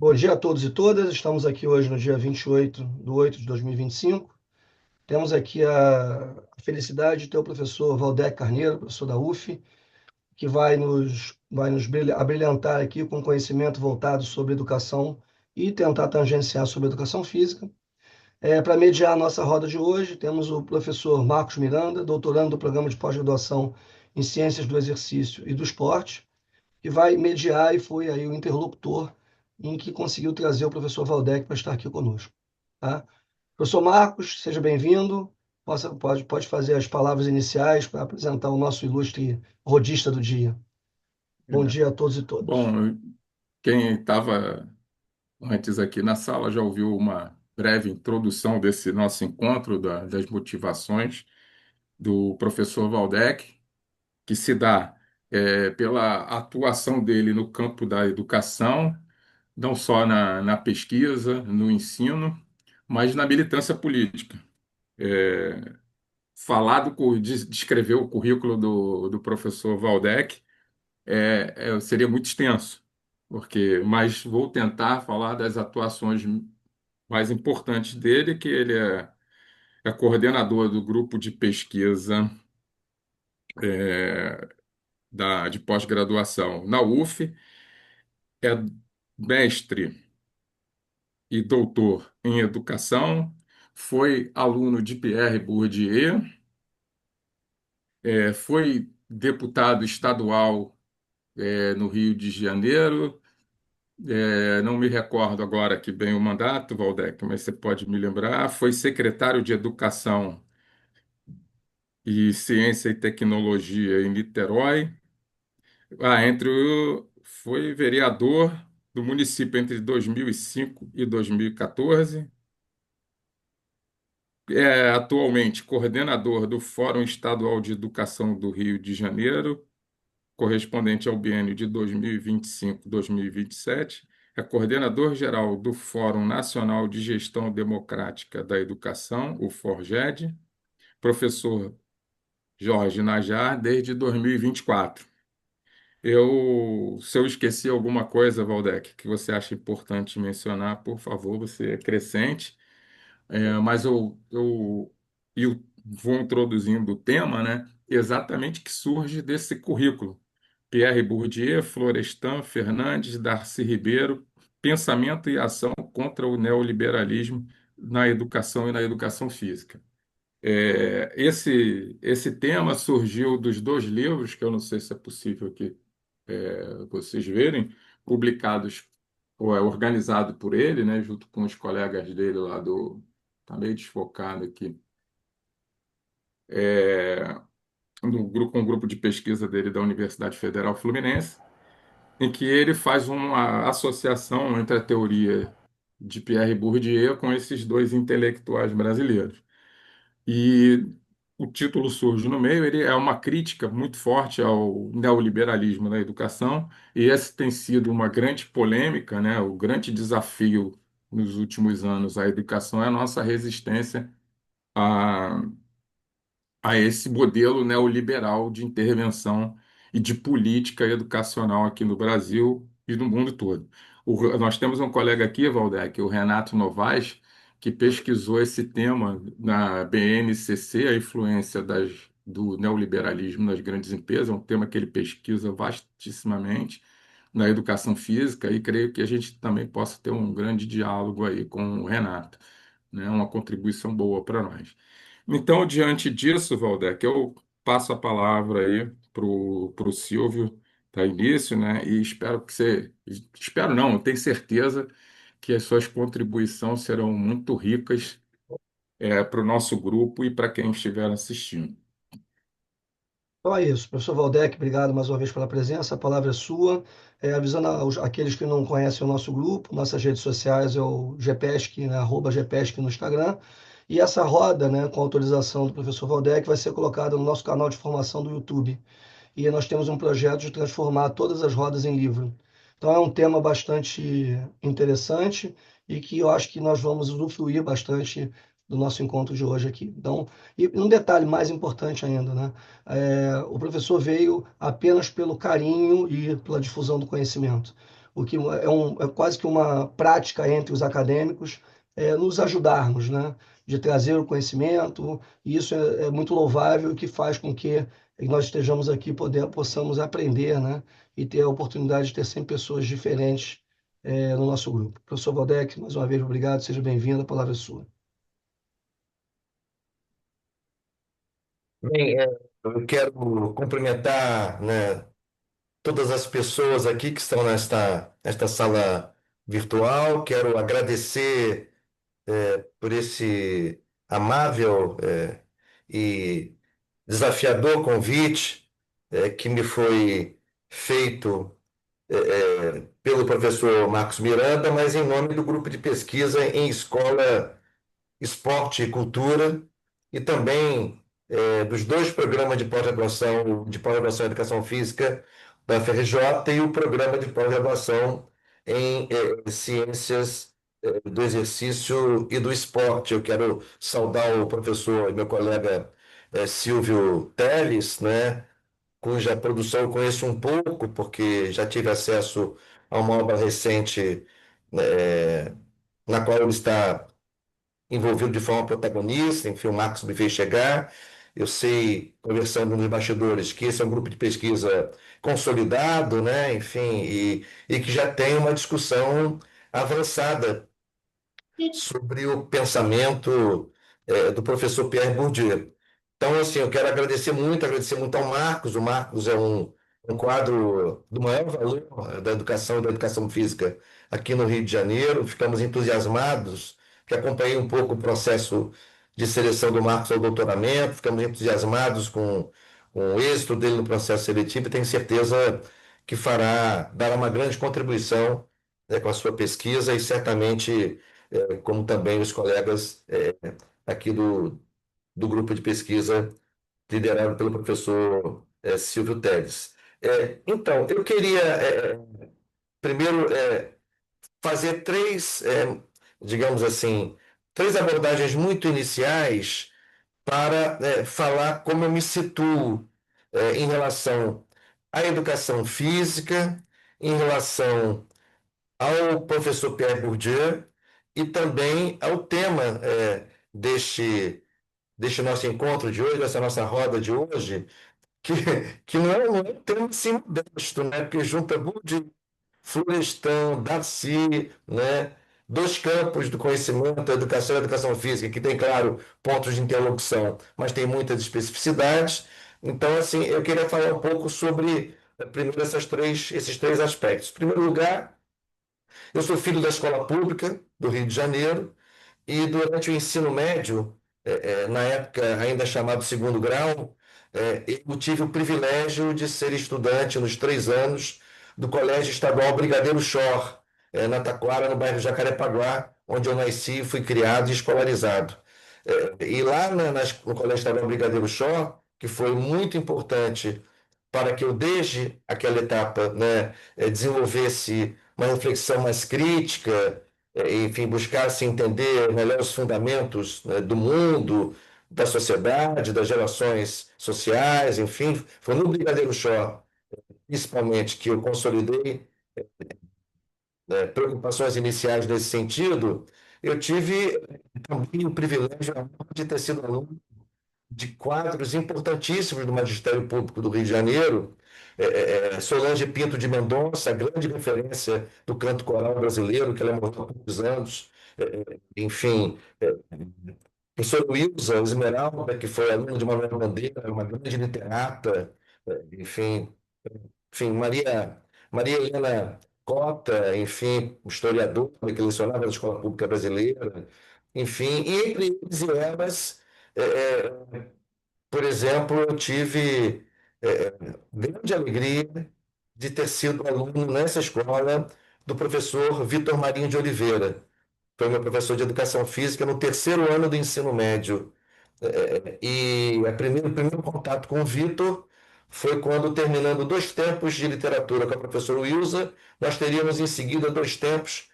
Bom dia a todos e todas. Estamos aqui hoje no dia 28/8/2025. Temos aqui a felicidade de ter o professor Valdec Carneiro, professor da UF, que vai nos abrilhantar aqui com conhecimento voltado sobre educação e tentar tangenciar sobre educação física. Para mediar a nossa roda de hoje, temos o professor Marcos Miranda, doutorando do programa de pós-graduação em Ciências do Exercício e do Esporte, que vai mediar e foi aí o interlocutor em que conseguiu trazer o professor Valdec para estar aqui conosco. Tá? Professor Marcos, seja bem-vindo. Pode fazer as palavras iniciais para apresentar o nosso ilustre rodista do dia. Bom dia a todos e todas. Bom, quem estava antes aqui na sala já ouviu uma breve introdução desse nosso encontro, das motivações do professor Valdec, que se dá pela atuação dele no campo da educação, não só na pesquisa, no ensino, mas na militância política. Descrever o currículo do professor Valdec seria muito extenso, mas vou tentar falar das atuações mais importantes dele, que ele é coordenador do grupo de pesquisa é, de pós-graduação na UF, é mestre e doutor em educação, foi aluno de Pierre Bourdieu, foi deputado estadual no Rio de Janeiro. Não me recordo agora que bem o mandato, Valdec, mas você pode me lembrar. Foi secretário de Educação e Ciência e Tecnologia em Niterói. Foi vereador do município entre 2005 e 2014. É atualmente coordenador do Fórum Estadual de Educação do Rio de Janeiro, correspondente ao biênio de 2025-2027. É coordenador geral do Fórum Nacional de Gestão Democrática da Educação, o FORGED, professor Jorge Najar, desde 2024. Se eu esqueci alguma coisa, Valdec, que você acha importante mencionar, por favor, você acrescente. Mas eu vou introduzindo o tema, né? Exatamente que surge desse currículo. Pierre Bourdieu, Florestan, Fernandes, Darcy Ribeiro, Pensamento e Ação contra o Neoliberalismo na Educação e na Educação Física. Esse tema surgiu dos dois livros, que eu não sei se é possível que vocês verem, publicados ou organizado por ele, né, junto com os colegas dele lá do. Está meio desfocado aqui. Um grupo de pesquisa dele da Universidade Federal Fluminense, em que ele faz uma associação entre a teoria de Pierre Bourdieu com esses dois intelectuais brasileiros. E o título surge no meio, ele é uma crítica muito forte ao neoliberalismo na educação, e esse tem sido uma grande polêmica, né? O grande desafio nos últimos anos à educação é a nossa resistência a, a esse modelo neoliberal de intervenção e de política educacional aqui no Brasil e no mundo todo. Nós temos um colega aqui, Valdec, o Renato Novaes, que pesquisou esse tema na BNCC, a influência do neoliberalismo nas grandes empresas, é um tema que ele pesquisa vastissimamente na educação física, e creio que a gente também possa ter um grande diálogo aí com o Renato, né? Uma contribuição boa para nós. Então, diante disso, Valdec, eu passo a palavra aí para o Silvio para início, né? E espero que você. Espero não, eu tenho certeza que as suas contribuições serão muito ricas para o nosso grupo e para quem estiver assistindo. Então é isso. Professor Valdec, obrigado mais uma vez pela presença. A palavra é sua. Avisando aqueles que não conhecem o nosso grupo, nossas redes sociais é o GPESC, né, @GPESC no Instagram. E essa roda, né, com autorização do professor Valdec, vai ser colocada no nosso canal de formação do YouTube. E nós temos um projeto de transformar todas as rodas em livro. Então é um tema bastante interessante e que eu acho que nós vamos usufruir bastante do nosso encontro de hoje aqui. Então, e um detalhe mais importante ainda, né? O professor veio apenas pelo carinho e pela difusão do conhecimento. o que é quase que uma prática entre os acadêmicos, nos ajudarmos, né? De trazer o conhecimento, e isso é muito louvável, que faz com que nós estejamos aqui, possamos aprender, né? E ter a oportunidade de ter sempre pessoas diferentes no nosso grupo. Professor Valdec, mais uma vez, obrigado, seja bem-vindo, a palavra é sua. Bem, eu quero cumprimentar, né, todas as pessoas aqui que estão nesta sala virtual. Quero agradecer por esse amável e desafiador convite que me foi feito pelo professor Marcos Miranda, mas em nome do grupo de pesquisa em escola, esporte e cultura, e também dos dois programas de pós-graduação em educação física da FRJ e o programa de pós-graduação em ciências do exercício e do esporte. Eu quero saudar o professor e meu colega Silvio Teles, né, cuja produção eu conheço um pouco, porque já tive acesso a uma obra recente, né, na qual ele está envolvido de forma protagonista. Enfim, o Marcos me fez chegar. Eu sei, conversando nos bastidores, que esse é um grupo de pesquisa consolidado, né? Enfim, e que já tem uma discussão avançada sobre o pensamento do professor Pierre Bourdieu. Então, assim, eu quero agradecer muito ao Marcos. O Marcos é um quadro do maior valor da educação e da educação física aqui no Rio de Janeiro. Ficamos entusiasmados, que acompanhei um pouco o processo de seleção do Marcos ao doutoramento. Ficamos entusiasmados com o êxito dele no processo seletivo, e tenho certeza que dará uma grande contribuição, com a sua pesquisa, e certamente como também os colegas aqui do grupo de pesquisa liderado pelo professor Silvio Teles. Então, eu queria primeiro fazer digamos assim, três abordagens muito iniciais para falar como eu me situo em relação à educação física, em relação ao professor Pierre Bourdieu e também ao tema deste nosso encontro de hoje, dessa nossa roda de hoje, que, que não é um tema assim modesto, né? Porque junta Bourdieu, Florestan, Darcy, né? Dois campos do conhecimento, a educação e a educação física, que tem, claro, pontos de interlocução, mas tem muitas especificidades. Então, assim, eu queria falar um pouco sobre, primeiro, esses três aspectos. Em primeiro lugar, eu sou filho da escola pública do Rio de Janeiro, e durante o ensino médio, na época ainda chamado segundo grau, eu tive o privilégio de ser estudante nos 3 anos do Colégio Estadual Brigadeiro Chor, na Taquara, no bairro Jacarepaguá, onde eu nasci, fui criado e escolarizado. E lá no Colégio Estadual Brigadeiro Chor, que foi muito importante para que eu, desde aquela etapa, né, desenvolvesse uma reflexão mais crítica, enfim, buscasse entender melhor os fundamentos, né, do mundo, da sociedade, das relações sociais, enfim. Foi no Brigadeiro Chó, principalmente, que eu consolidei preocupações iniciais nesse sentido. Eu tive também o privilégio de ter sido aluno de quadros importantíssimos do Magistério Público do Rio de Janeiro. Solange Pinto de Mendonça, a grande referência do canto coral brasileiro, que ela morreu há poucos anos. Enfim, professor Wilson Esmeralda, que foi aluno de Manuel Bandeira, uma grande literata. Enfim, Maria Helena Cota, enfim, historiadora que lecionava na Escola Pública Brasileira. Enfim, e entre eles e elas, por exemplo, eu tive grande alegria de ter sido aluno nessa escola do professor Vitor Marinho de Oliveira. Foi meu professor de educação física no terceiro ano do ensino médio. E o primeiro contato com o Vitor foi quando, terminando 2 tempos de literatura com a professora Wilza, nós teríamos em seguida 2 tempos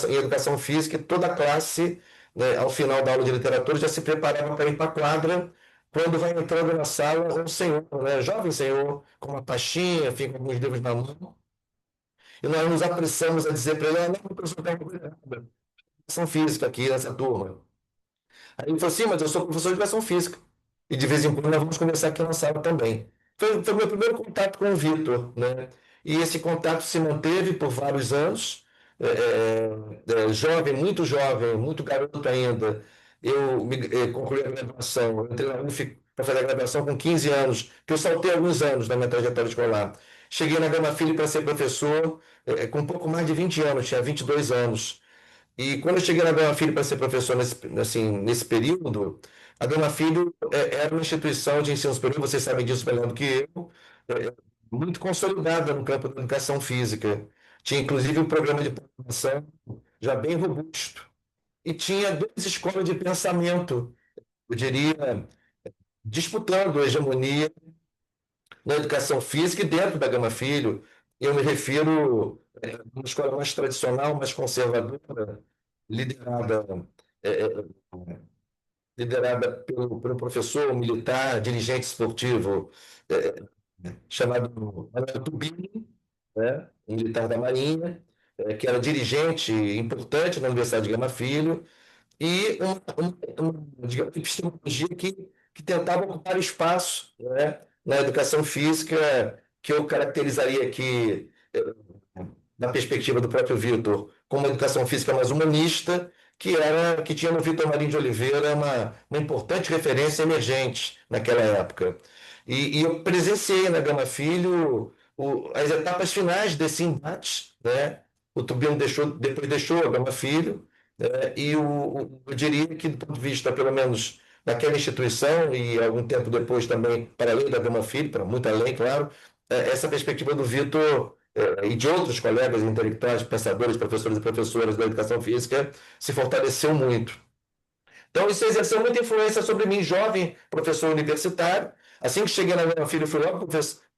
em educação física, e toda a classe, né, ao final da aula de literatura, já se preparava para ir para a quadra, quando vai entrando na sala um senhor, né, jovem senhor, com uma pastinha, enfim, com alguns livros na mão, e nós nos apressamos a dizer para ele: não, o professor está com educação física aqui nessa turma. Aí ele falou assim: mas eu sou professor de educação física. E de vez em quando nós vamos conversar aqui na sala também. Foi o meu primeiro contato com o Vitor, né? E esse contato se manteve por vários anos. Jovem, muito garoto ainda. Concluí a graduação. Eu entrei na UF para fazer a graduação com 15 anos, que eu saltei alguns anos na minha trajetória escolar. Cheguei na Gama Filho para ser professor com um pouco mais de 20 anos, tinha 22 anos. E quando eu cheguei na Gama Filho para ser professor nesse período, a Gama Filho era uma instituição de ensino superior, vocês sabem disso melhor do que eu, é, muito consolidada no campo da educação física. Tinha inclusive um programa de formação já bem robusto. E tinha duas escolas de pensamento, eu diria, disputando a hegemonia na educação física e dentro da Gama Filho. Eu me refiro a uma escola mais tradicional, mais conservadora, liderada, é, é, liderada pelo professor militar, dirigente esportivo, é, chamado Manuel Tubini, né, um militar da Marinha, que era dirigente importante na Universidade de Gama Filho, e digamos, epistemologia que tentava ocupar espaço, né, na educação física, que eu caracterizaria aqui, na perspectiva do próprio Vitor, como uma educação física mais humanista, que tinha no Vitor Marinho de Oliveira uma importante referência emergente naquela época. E eu presenciei na Gama Filho as etapas finais desse embate, né? O Tubiano depois deixou a Gama Filho, eu diria que, do ponto de vista, pelo menos, daquela instituição, e algum tempo depois também, para além da Gama Filho, para muito além, claro, essa perspectiva do Vitor e de outros colegas intelectuais, pensadores, professores e professoras da educação física, se fortaleceu muito. Então, isso exerceu muita influência sobre mim, jovem professor universitário. Assim que cheguei na Gama Filho, fui logo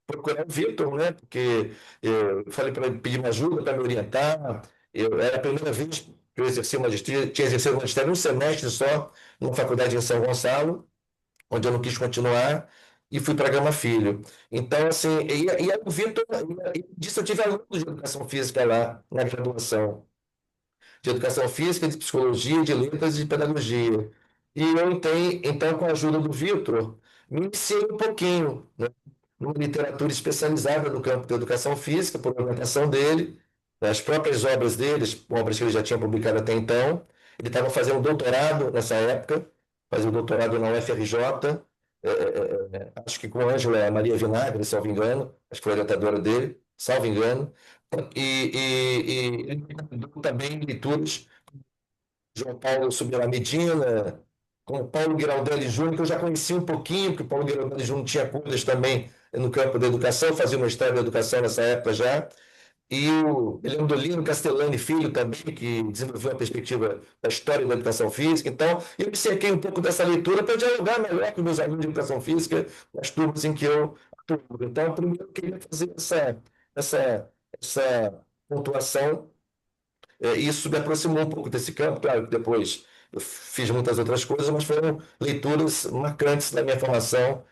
procurar o Vitor, né? Porque eu falei para ele pedir uma ajuda para me orientar. Era a primeira vez que eu exerci o magistério, tinha exercido o magistério um semestre só, numa faculdade em São Gonçalo, onde eu não quis continuar, e fui para Gama Filho. Então, assim, e aí o Vitor, disso eu tive alunos de educação física lá, na graduação, de educação física, de psicologia, de letras e de pedagogia. E eu tenho, então, com a ajuda do Vitor, me iniciei um pouquinho, né, numa literatura especializada no campo da educação física, por orientação dele, as próprias obras dele, obras que ele já tinha publicado até então. Ele estava fazendo doutorado nessa época, fazia o doutorado na UFRJ, acho que com a Ângela Maria Vinagre, salvo engano, acho que foi a orientadora dele, salvo engano, e ele me recomendou também leituras João Paulo Subirá Medina, com o Paulo Giraldelli Júnior, que eu já conhecia um pouquinho, porque o Paulo Giraldelli Júnior tinha coisas também no campo da educação, fazia uma história da educação nessa época já, e o Leandolino Castellani Filho também, que desenvolveu a perspectiva da história da educação física. Então, eu me cerquei um pouco dessa leitura para dialogar melhor com meus alunos de educação física nas turmas em que eu atuo. Então, primeiro eu queria fazer essa pontuação. Isso me aproximou um pouco desse campo. Claro que depois eu fiz muitas outras coisas, mas foram leituras marcantes da minha formação,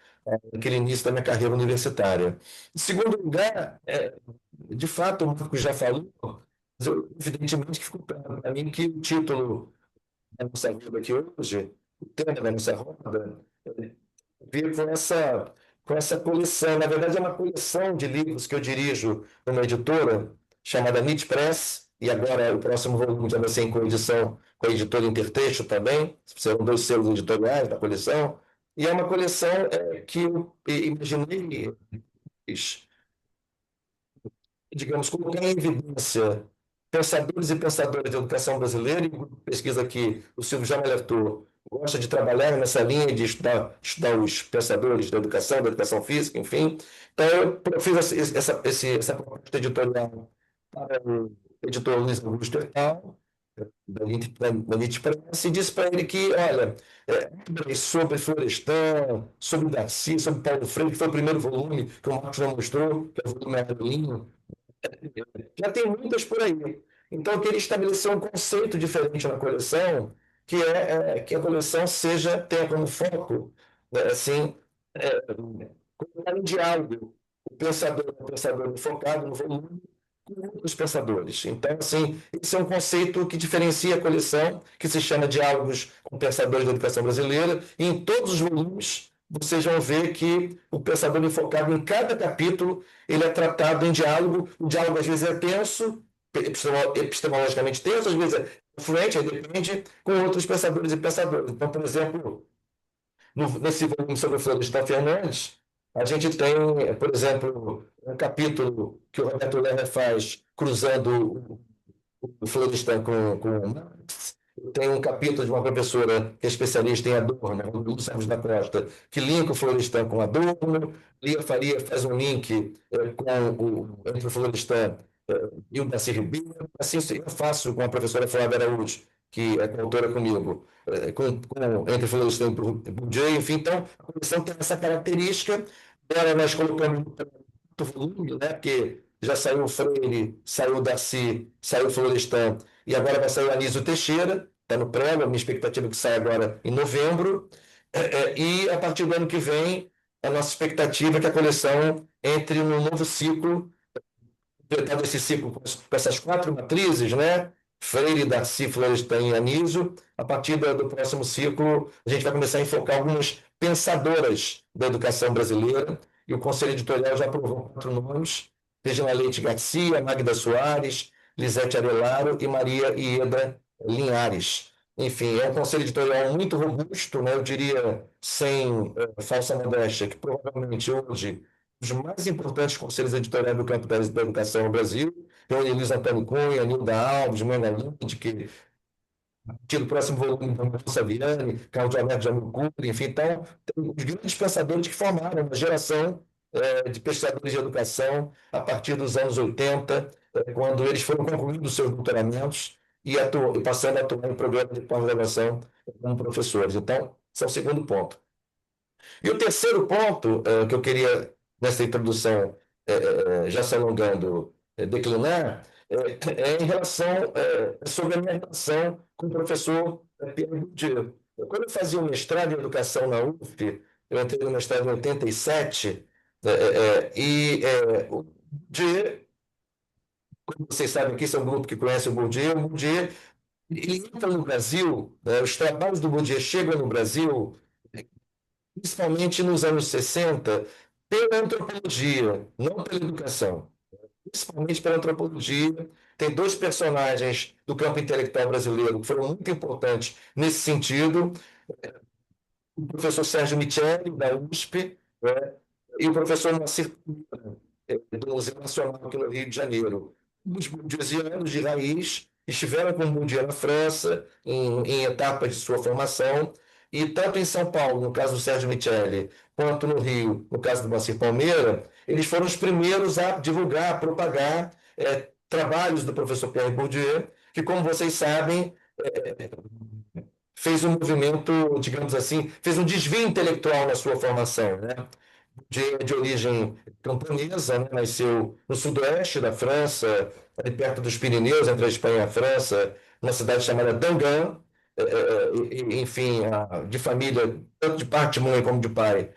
naquele início da minha carreira universitária. Em segundo lugar, de fato, o Marco já falou, mas evidentemente que ficou claro para mim que o título da nossa roda aqui hoje, o tema da nossa roda, veio com essa coleção. Na verdade, é uma coleção de livros que eu dirijo numa editora chamada Nit Press, e agora o próximo volume já vai ser em coedição com a editora Intertexto também, serão 2 selos editoriais da coleção, e é uma coleção que eu imaginei, digamos, colocar em evidência pensadores e pensadoras de educação brasileira, e um grupo de pesquisa que o Silvio já me alertou, gosta de trabalhar nessa linha de estudar os pensadores da educação física, enfim. Então, eu fiz essa proposta editorial para o editor Luiz Augusto Hertal, da NIT Press, e disse para ele que, olha, sobre Florestan, sobre Darcy, sobre Paulo Freire, que foi o primeiro volume que o Marcos já mostrou, que é o volume Aerolinho, já tem muitas por aí. Então, eu queria estabelecer um conceito diferente na coleção, que a coleção tenha como foco, né, assim, colocar em diálogo o pensador focado no volume, os pensadores. Então, assim, esse é um conceito que diferencia a coleção, que se chama Diálogos com Pensadores da Educação Brasileira, e em todos os volumes vocês vão ver que o pensador enfocado em cada capítulo, ele é tratado em diálogo. O diálogo às vezes é tenso, epistemologicamente tenso, às vezes é fluente, aí depende, com outros pensadores e pensadoras. Então, por exemplo, nesse volume sobre o Florestan Fernandes, a gente tem, por exemplo, um capítulo que o Roberto Lerner faz cruzando o Florestan com o Marx. Tem um capítulo de uma professora que é especialista em Adorno, Lúcia da Costa, que linka o Florestan com Adorno. Lia Faria faz um link entre o Florestan e o Darcy Ribeiro. Assim eu faço com a professora Flávia Araújo, que é coautora comigo, entre Florestan e Bourdieu. Enfim, então, a coleção tem essa característica. Dela nós colocamos muito volume, né? Porque já saiu o Freire, saiu o Darcy, saiu o Florestan, e agora vai sair o Anísio Teixeira, está no prêmio, a minha expectativa é que saia agora em novembro. E a partir do ano que vem, a nossa expectativa é que a coleção entre num novo ciclo, completado esse ciclo com essas 4 matrizes, né? Freire, Darcy, Florestan e Anísio. A partir do próximo ciclo, a gente vai começar a enfocar algumas pensadoras da educação brasileira, e o Conselho Editorial já aprovou 4 nomes: Regina Leite Garcia, Magda Soares, Lisete Arelaro e Maria Ieda Linhares. Enfim, é um conselho editorial muito robusto, né? Eu diria, sem falsa modéstia, que provavelmente hoje os mais importantes conselhos editoriais do campo da educação no Brasil. Reúne Luiz Antônio Cunha, Nilda Alves, Mena Lund, que do próximo volume, então, Saviani, Carlos Alberto Jamil Cury, enfim, então, tem os grandes pensadores que formaram uma geração de pesquisadores de educação a partir dos anos 80, quando eles foram concluindo seus doutoramentos e passando a atuar em programas de pós-graduação como professores. Então, esse é o segundo ponto. E o terceiro ponto que eu queria, nessa introdução, já se alongando, declinar, em relação, sobre a minha relação com o professor Pierre Bourdieu. Quando eu fazia o mestrado em educação na UF, eu entrei no mestrado em 87, o Bourdieu, como vocês sabem aqui, esse é um grupo que conhece o Bourdieu, ele entra no Brasil, os trabalhos do Bourdieu chegam no Brasil principalmente nos anos 60, pela antropologia, não pela educação. Principalmente pela antropologia. Tem 2 personagens do campo intelectual brasileiro que foram muito importantes nesse sentido. O professor Sérgio Micheli, da USP, né? E o professor Moacir do Museu Nacional aqui no Rio de Janeiro. Os bourdieusianos de raiz estiveram com o Bourdieu na França, em etapas de sua formação, e tanto em São Paulo, no caso do Sérgio Micheli, quanto no Rio, no caso do Moacir Palmeira, eles foram os primeiros a divulgar, a propagar trabalhos do professor Pierre Bourdieu, que, como vocês sabem, fez um movimento, digamos assim, fez um desvio intelectual na sua formação, né? De origem camponesa, né? Nasceu no sudoeste da França, ali perto dos Pirineus, entre a Espanha e a França, numa cidade chamada Dangan, enfim, de família, tanto de parte de mãe como de pai,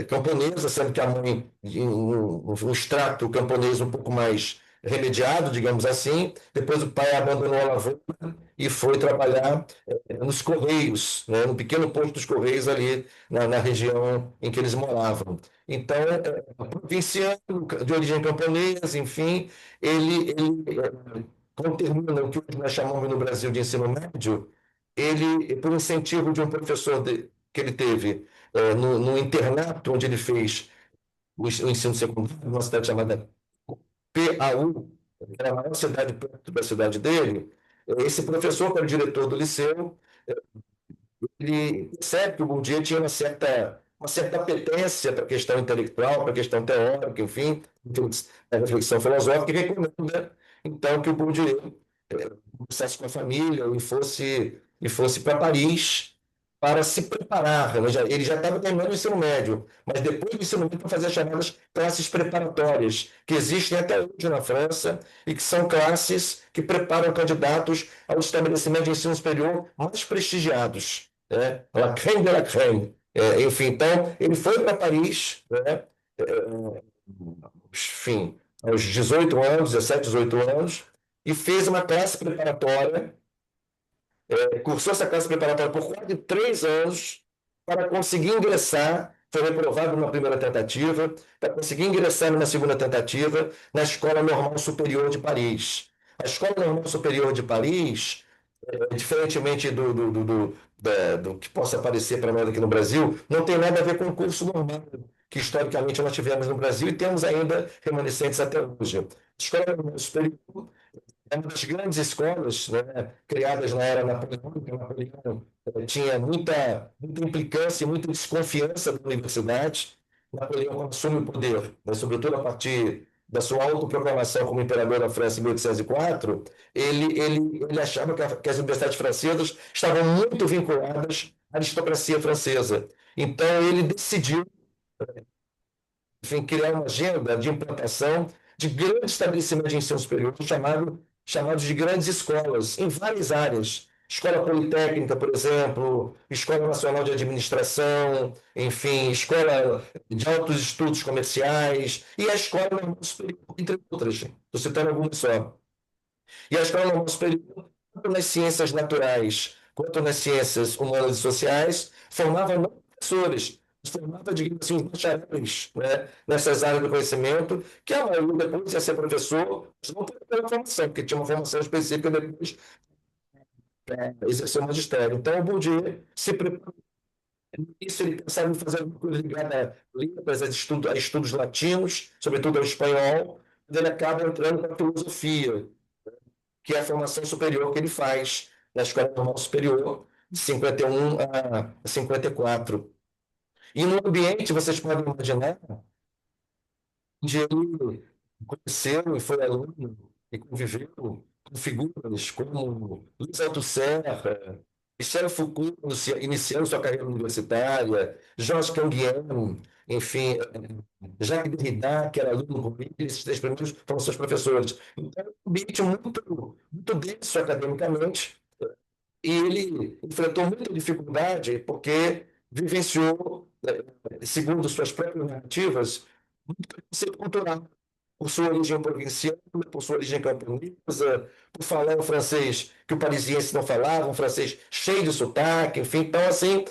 camponesa, sendo que a mãe, um extrato camponês um pouco mais remediado, digamos assim. Depois o pai abandonou a lavoura e foi trabalhar nos Correios, né, no pequeno posto dos Correios ali na região em que eles moravam. Então, provinciano, de origem camponesa, enfim, quando termina o que hoje nós chamamos no Brasil de ensino médio, ele, por incentivo de um professor que ele teve no internato onde ele fez o ensino secundário, numa cidade chamada PAU, que era a maior cidade perto da cidade dele. Esse professor, que era o diretor do liceu, ele percebe que o Bourdieu tinha uma certa apetência para a questão intelectual, para a questão teórica, enfim, a reflexão filosófica, e recomenda, então, que o Bourdieu começasse com a família e fosse para Paris para se preparar. Ele já estava terminando o ensino médio, mas depois do ensino médio para fazer as chamadas classes preparatórias, que existem até hoje na França e que são classes que preparam candidatos ao estabelecimento de ensino superior mais prestigiados, né? La crème de la crème. Enfim, então, ele foi para Paris, né? Enfim, aos 18 anos, 17, 18 anos, e fez uma classe preparatória, cursou essa classe preparatória por quase 3 anos para conseguir ingressar, foi reprovado numa primeira tentativa, para conseguir ingressar numa segunda tentativa na Escola Normal Superior de Paris. A Escola Normal Superior de Paris, diferentemente do que possa aparecer para nós aqui no Brasil, não tem nada a ver com o curso normal, que historicamente nós tivemos no Brasil e temos ainda remanescentes até hoje. A Escola Normal Superior é uma das grandes escolas, né, criadas na era napoleônica. Napoleão tinha muita implicância e muita desconfiança da universidade. Napoleão, quando assume o poder, né, sobretudo a partir da sua autoproclamação como imperador da França em 1804, ele achava que as universidades francesas estavam muito vinculadas à aristocracia francesa. Então, ele decidiu, enfim, criar uma agenda de implantação de grandes estabelecimentos de ensino superior chamados de grandes escolas, em várias áreas. Escola Politécnica, por exemplo, Escola Nacional de Administração, enfim, Escola de Altos Estudos Comerciais e a Escola Normal Superior, entre outras. Estou citando algumas só. E a Escola Normal Superior, tanto nas ciências naturais quanto nas ciências humanas e sociais, formava não professores, mas formava, digamos assim, os bacharéis, né, nessas áreas do conhecimento, que a maioria depois ia ser professor, mas não pela formação, porque tinha uma formação específica depois para exercer o magistério. Então, o Bourdieu se preparou. Isso ele pensava em fazer alguma coisa ligada a letras, a estudos latinos, sobretudo ao espanhol, mas ele acaba entrando para a filosofia, que é a formação superior que ele faz na Escola Normal Superior, de 51 a 54. E no ambiente, vocês podem imaginar, onde ele conheceu e foi aluno e conviveu com figuras como Luiz Althusser, Michel Foucault, iniciando sua carreira universitária, Georges Canguilhem, enfim, Jacques Derrida, que era aluno comigo, esses 3 primeiros foram seus professores. Então, um ambiente muito denso academicamente, e ele enfrentou muita dificuldade porque vivenciou, segundo suas próprias narrativas, muito preconceito cultural, por sua origem provinciana, por sua origem camponesa, por falar um francês que o parisiense não falava, um francês cheio de sotaque, enfim. Então, assim,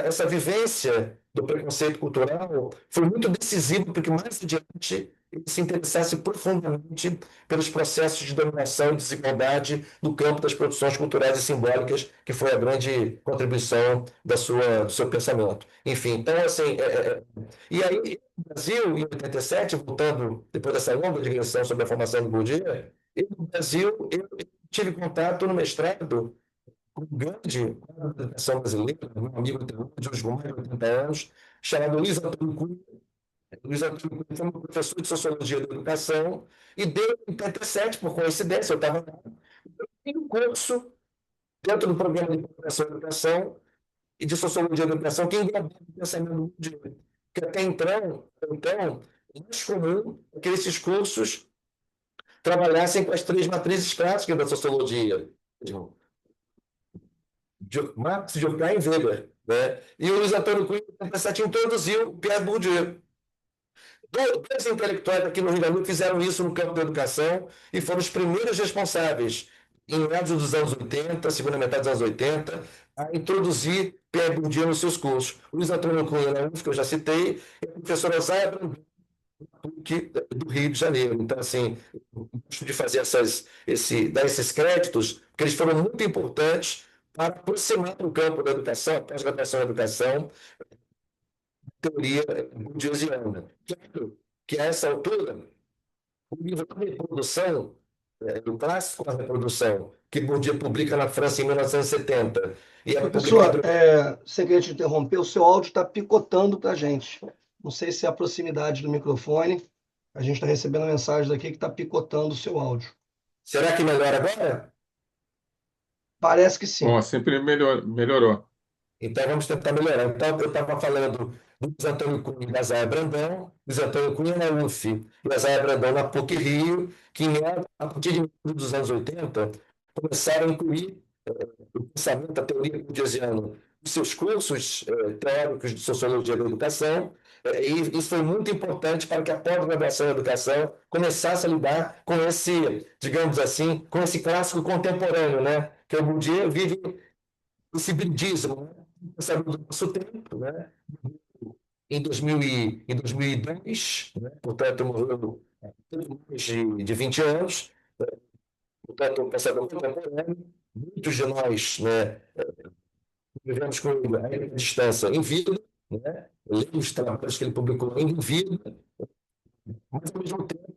essa vivência do preconceito cultural foi muito decisiva para que mais adiante ele se interessasse profundamente pelos processos de dominação e desigualdade no campo das produções culturais e simbólicas, que foi a grande contribuição do seu pensamento. Enfim, então, assim, e aí, no Brasil, em 87, voltando depois dessa longa digressão sobre a formação do Bourdieu, no Brasil, eu tive contato no mestrado um grande quadro da educação brasileira, meu amigo até hoje, com mais de 80 anos, chamado Luiz Antônio Cunha. Luiz Antônio Cunha foi meu professor de Sociologia da Educação e deu em 87, por coincidência, eu estava lá, em um curso dentro do programa de Cooperação da Educação e de Sociologia da Educação que englobava o pensamento de que até então, mais comum é que esses cursos trabalhassem com as 3 matrizes clássicas da sociologia, Marx, Durkheim e Weber. Né? E o Luiz Antônio Cunha, em 1987, introduziu o Pierre Bourdieu. Dois intelectuais aqui no Rio Grande do Sul fizeram isso no campo da educação e foram os primeiros responsáveis, em meados dos anos 80, segunda metade dos anos 80, a introduzir Pierre Bourdieu nos seus cursos. O Luiz Antônio Cunha, na UF, que eu já citei, e a professora Osaia Brandão, do Rio de Janeiro. Então, assim, eu gosto de fazer dar esses créditos, porque eles foram muito importantes para aproximar o campo da educação, a pós-graduação da educação, teoria bourdieusiana. Claro que, a essa altura, o livro da reprodução, do clássico da reprodução, que Bourdieu publica na França em 1970, e é Professor, publicado... sem querer te interromper, o seu áudio está picotando para a gente. Não sei se é a proximidade do microfone. A gente está recebendo mensagens aqui que está picotando o seu áudio. Será que melhora agora? Parece que sim. Bom, sempre melhorou. Então, vamos tentar melhorar. Então, eu estava falando do Luiz Antônio Cunha e da Zaya Brandão, Luiz Antônio Cunha na UF e a Zaya Brandão na PUC-Rio, que a partir dos anos 80 começaram a incluir o pensamento, a teoria bourdieusiana nos seus cursos teóricos de sociologia da educação, E isso foi muito importante para que a pós-graduação em educação começasse a lidar com esse, digamos assim, com esse clássico contemporâneo, né? Que o Bourdieu vive esse hibridismo, né? Pensador do nosso tempo, né? Em 2002, né? Portanto, morreu mais de 20 anos, portanto, um pensador contemporâneo. Muitos de nós, né, vivemos com ele à distância em vida, né? Lemos os trabalhos que ele publicou em vida, mas, ao mesmo tempo,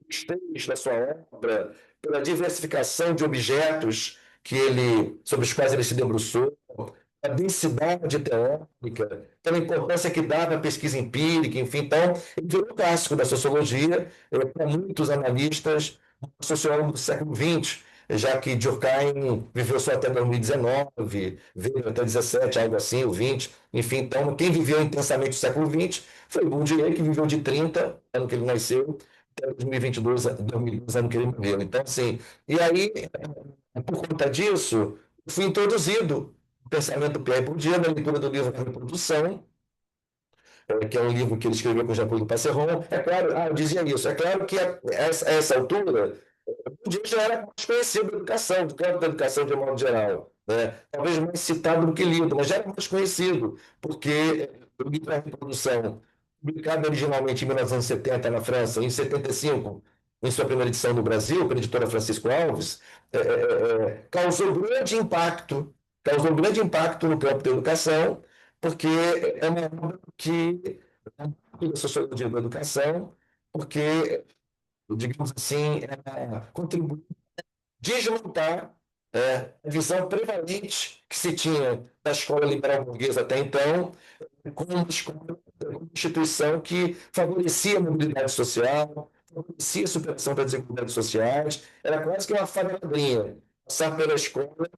gostei da sua obra, pela diversificação de objetos sobre os quais ele se debruçou, a densidade teórica, pela importância que dava à pesquisa empírica, enfim. Então, ele virou um clássico da sociologia, para muitos analistas, um sociólogo do século XX, já que Durkheim viveu só até 2019, veio até 17, algo assim, o 20, enfim. Então, quem viveu intensamente o século XX foi Bourdieu, que viveu de 30, ano que ele nasceu, até 2022, 2002, ano que ele morreu. Então, assim, e aí, por conta disso, fui introduzido o pensamento do Pierre Bourdieu na leitura do livro A Reprodução, que é um livro que ele escreveu com Jean-Paul Passeron. É claro, eu dizia isso, é claro que a essa altura, o Bourdieu já era mais conhecido da educação, do campo da educação de modo geral, né? Talvez mais citado do que lido, mas já era mais conhecido, porque o livro A Reprodução, publicado originalmente em 1970 na França, em 75, em sua primeira edição no Brasil, pela editora Francisco Alves, causou grande impacto no campo da educação, porque é uma obra que da sociologia da educação, porque, digamos assim, contribui a desmontar a visão prevalente que se tinha da escola liberal burguesa até então, como uma escola, uma instituição que favorecia a mobilidade social, favorecia a superação das desigualdades sociais, era quase que uma faveladinha. Passar pela escola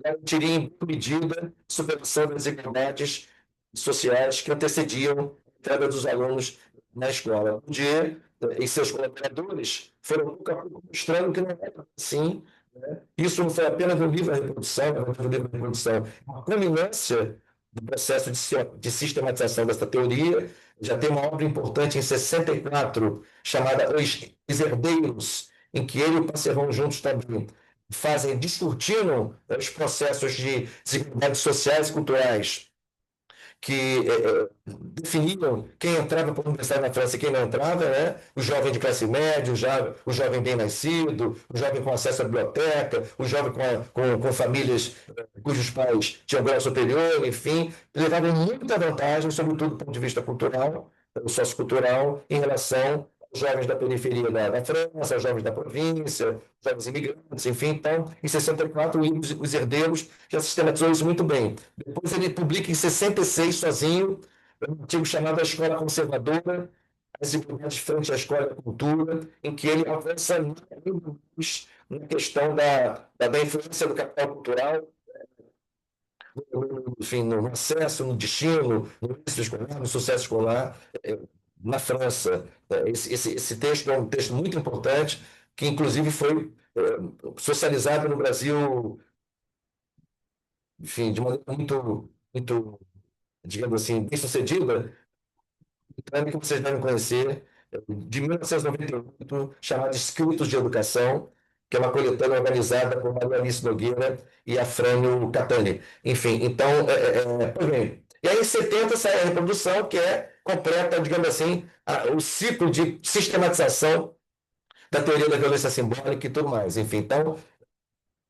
garantiria em medida a superação das desigualdades sociais que antecediam a entrada dos alunos na escola. Bourdieu e seus colaboradores foram pouco a pouco mostrando que não era assim, né? Isso não foi apenas no livro da reprodução, no livro da reprodução, uma culminância do processo de sistematização dessa teoria. Já tem uma obra importante em 64, chamada Os Herdeiros, em que ele e o Passeron juntos também discutiram os processos de desigualdades sociais e culturais que definiam quem entrava para a universidade na França e quem não entrava, né? O jovem de classe média, o jovem bem nascido, o jovem com acesso à biblioteca, o jovem com famílias cujos pais tinham grau superior, enfim, levavam muita vantagem, sobretudo do ponto de vista cultural, sociocultural, em relação aos jovens da periferia da França, aos jovens da província, jovens imigrantes, enfim. Então, em 64, o livro Os Herdeiros já sistematizou isso muito bem. Depois ele publica em 66, sozinho, um artigo chamado A Escola Conservadora, as desigualdades frente à escola e à cultura, em que ele avança na questão da influência do capital cultural, enfim, no acesso, no destino, no êxito escolar, no sucesso escolar, na França. Esse texto é um texto muito importante, que inclusive foi socializado no Brasil, enfim, de maneira muito, digamos assim, bem-sucedida, que vocês devem conhecer, de 1998, chamado Escritos de Educação, que é uma coletânea organizada por Maria Alice Nogueira e Afrânio Catani. Enfim, então, pois bem. E aí, em 70, sai a reprodução, que completa, digamos assim, o ciclo de sistematização da teoria da violência simbólica e tudo mais. Enfim, então,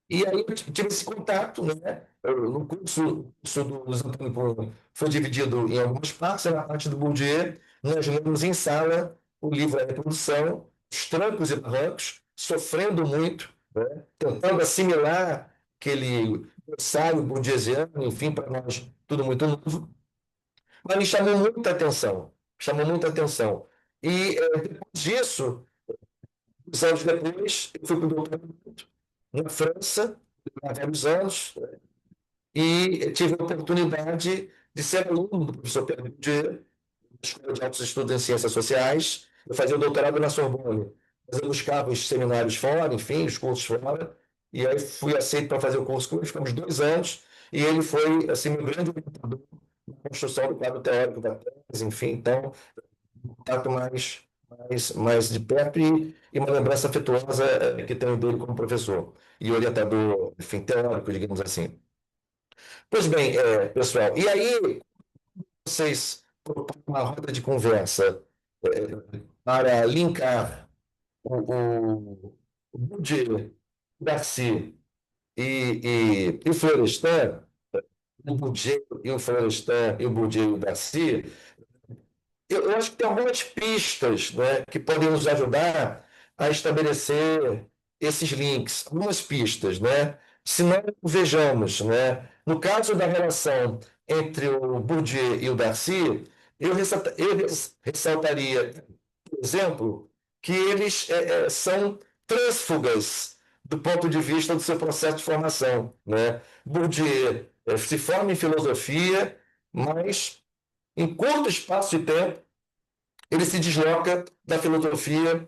e aí eu tive esse contato, né? No curso do Zantoni foi dividido em algumas partes, na parte do Bourdieu, nós lemos em sala o livro A Reprodução, os trancos e barrancos, sofrendo muito, né? Tentando assimilar aquele ensaio bourdieusiano, enfim, para nós tudo muito novo, mas me chamou muita atenção, chamou muita atenção. E depois disso, 2 anos depois, eu fui para o doutoramento na França, há vários anos, e tive a oportunidade de ser aluno do professor Pedro Bourdieu, da Escola de Altos Estudos em Ciências Sociais. Eu fazia o doutorado na Sorbonne, mas eu buscava os seminários fora, enfim, os cursos fora, e aí fui aceito para fazer o curso com ele, ficamos 2 anos, e ele foi, assim, meu grande orientador construção do quadro teórico da tese, enfim, então, um contato mais de perto e uma lembrança afetuosa que tenho dele como professor e orientador, enfim, teórico, digamos assim. Pois bem, pessoal, e aí vocês propõem uma roda de conversa para linkar o Bourdieu, Darcy e o Florestan, o Bourdieu e o Florestan e o Bourdieu e o Darcy. Eu acho que tem algumas pistas, né, que podem nos ajudar a estabelecer esses links, algumas pistas, né? Se não, vejamos, né? No caso da relação entre o Bourdieu e o Darcy, eu ressaltaria, por exemplo, que eles são trânsfugas do ponto de vista do seu processo de formação, né? Bourdieu se forma em filosofia, mas em curto espaço de tempo ele se desloca da filosofia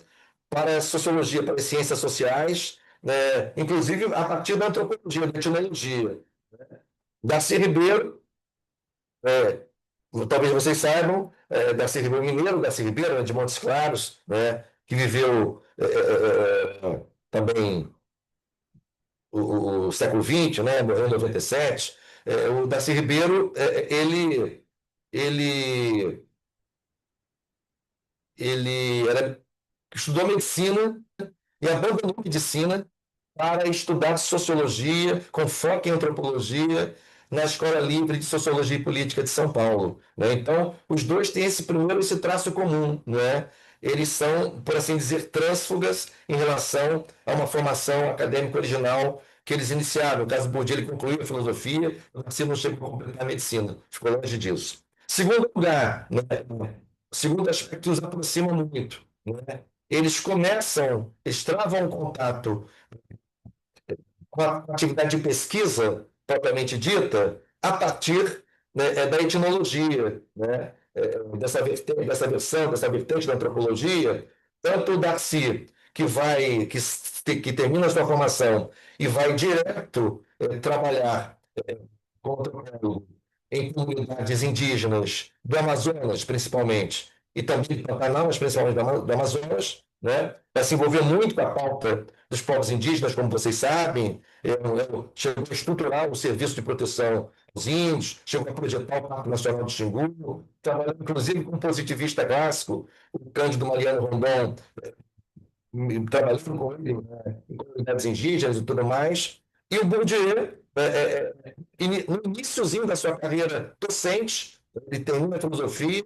para a sociologia, para as ciências sociais, né? Inclusive a partir da antropologia, da etnologia. Darcy Ribeiro, é, talvez vocês saibam, Darcy Ribeiro Mineiro, Darcy Ribeiro, né, de Montes Claros, né, que viveu também o século XX, né, morreu em 97. O Darcy Ribeiro, ele, estudou medicina e abandonou medicina para estudar sociologia, com foco em antropologia, na Escola Livre de Sociologia e Política de São Paulo, né? Então, os dois têm esse traço comum, né? Eles são, por assim dizer, trânsfugas em relação a uma formação acadêmica original que eles iniciaram. No caso do Bourdieu, ele concluiu a filosofia, o Darcy não chegou a completar a medicina, ficou longe disso. Segundo lugar, né? O segundo aspecto que nos aproxima muito, né? Eles travam um contato com a atividade de pesquisa propriamente dita a partir, né, da etnologia, né, dessa vertente da antropologia, tanto o Darcy, que termina a sua formação e vai direto trabalhar como antropólogo em comunidades indígenas do Amazonas, principalmente, e também do Pantanal, mas principalmente do Amazonas, né? Vai se envolver muito com a pauta dos povos indígenas, como vocês sabem, chegou a estruturar o serviço de proteção aos índios, chegou a projetar o Parque Nacional do Xingu, trabalhando inclusive com um positivista clássico, o Cândido Mariano Rondon, trabalhando com ele, né, em comunidades indígenas e tudo mais. E o Bourdieu, no iníciozinho da sua carreira docente, ele termina a filosofia,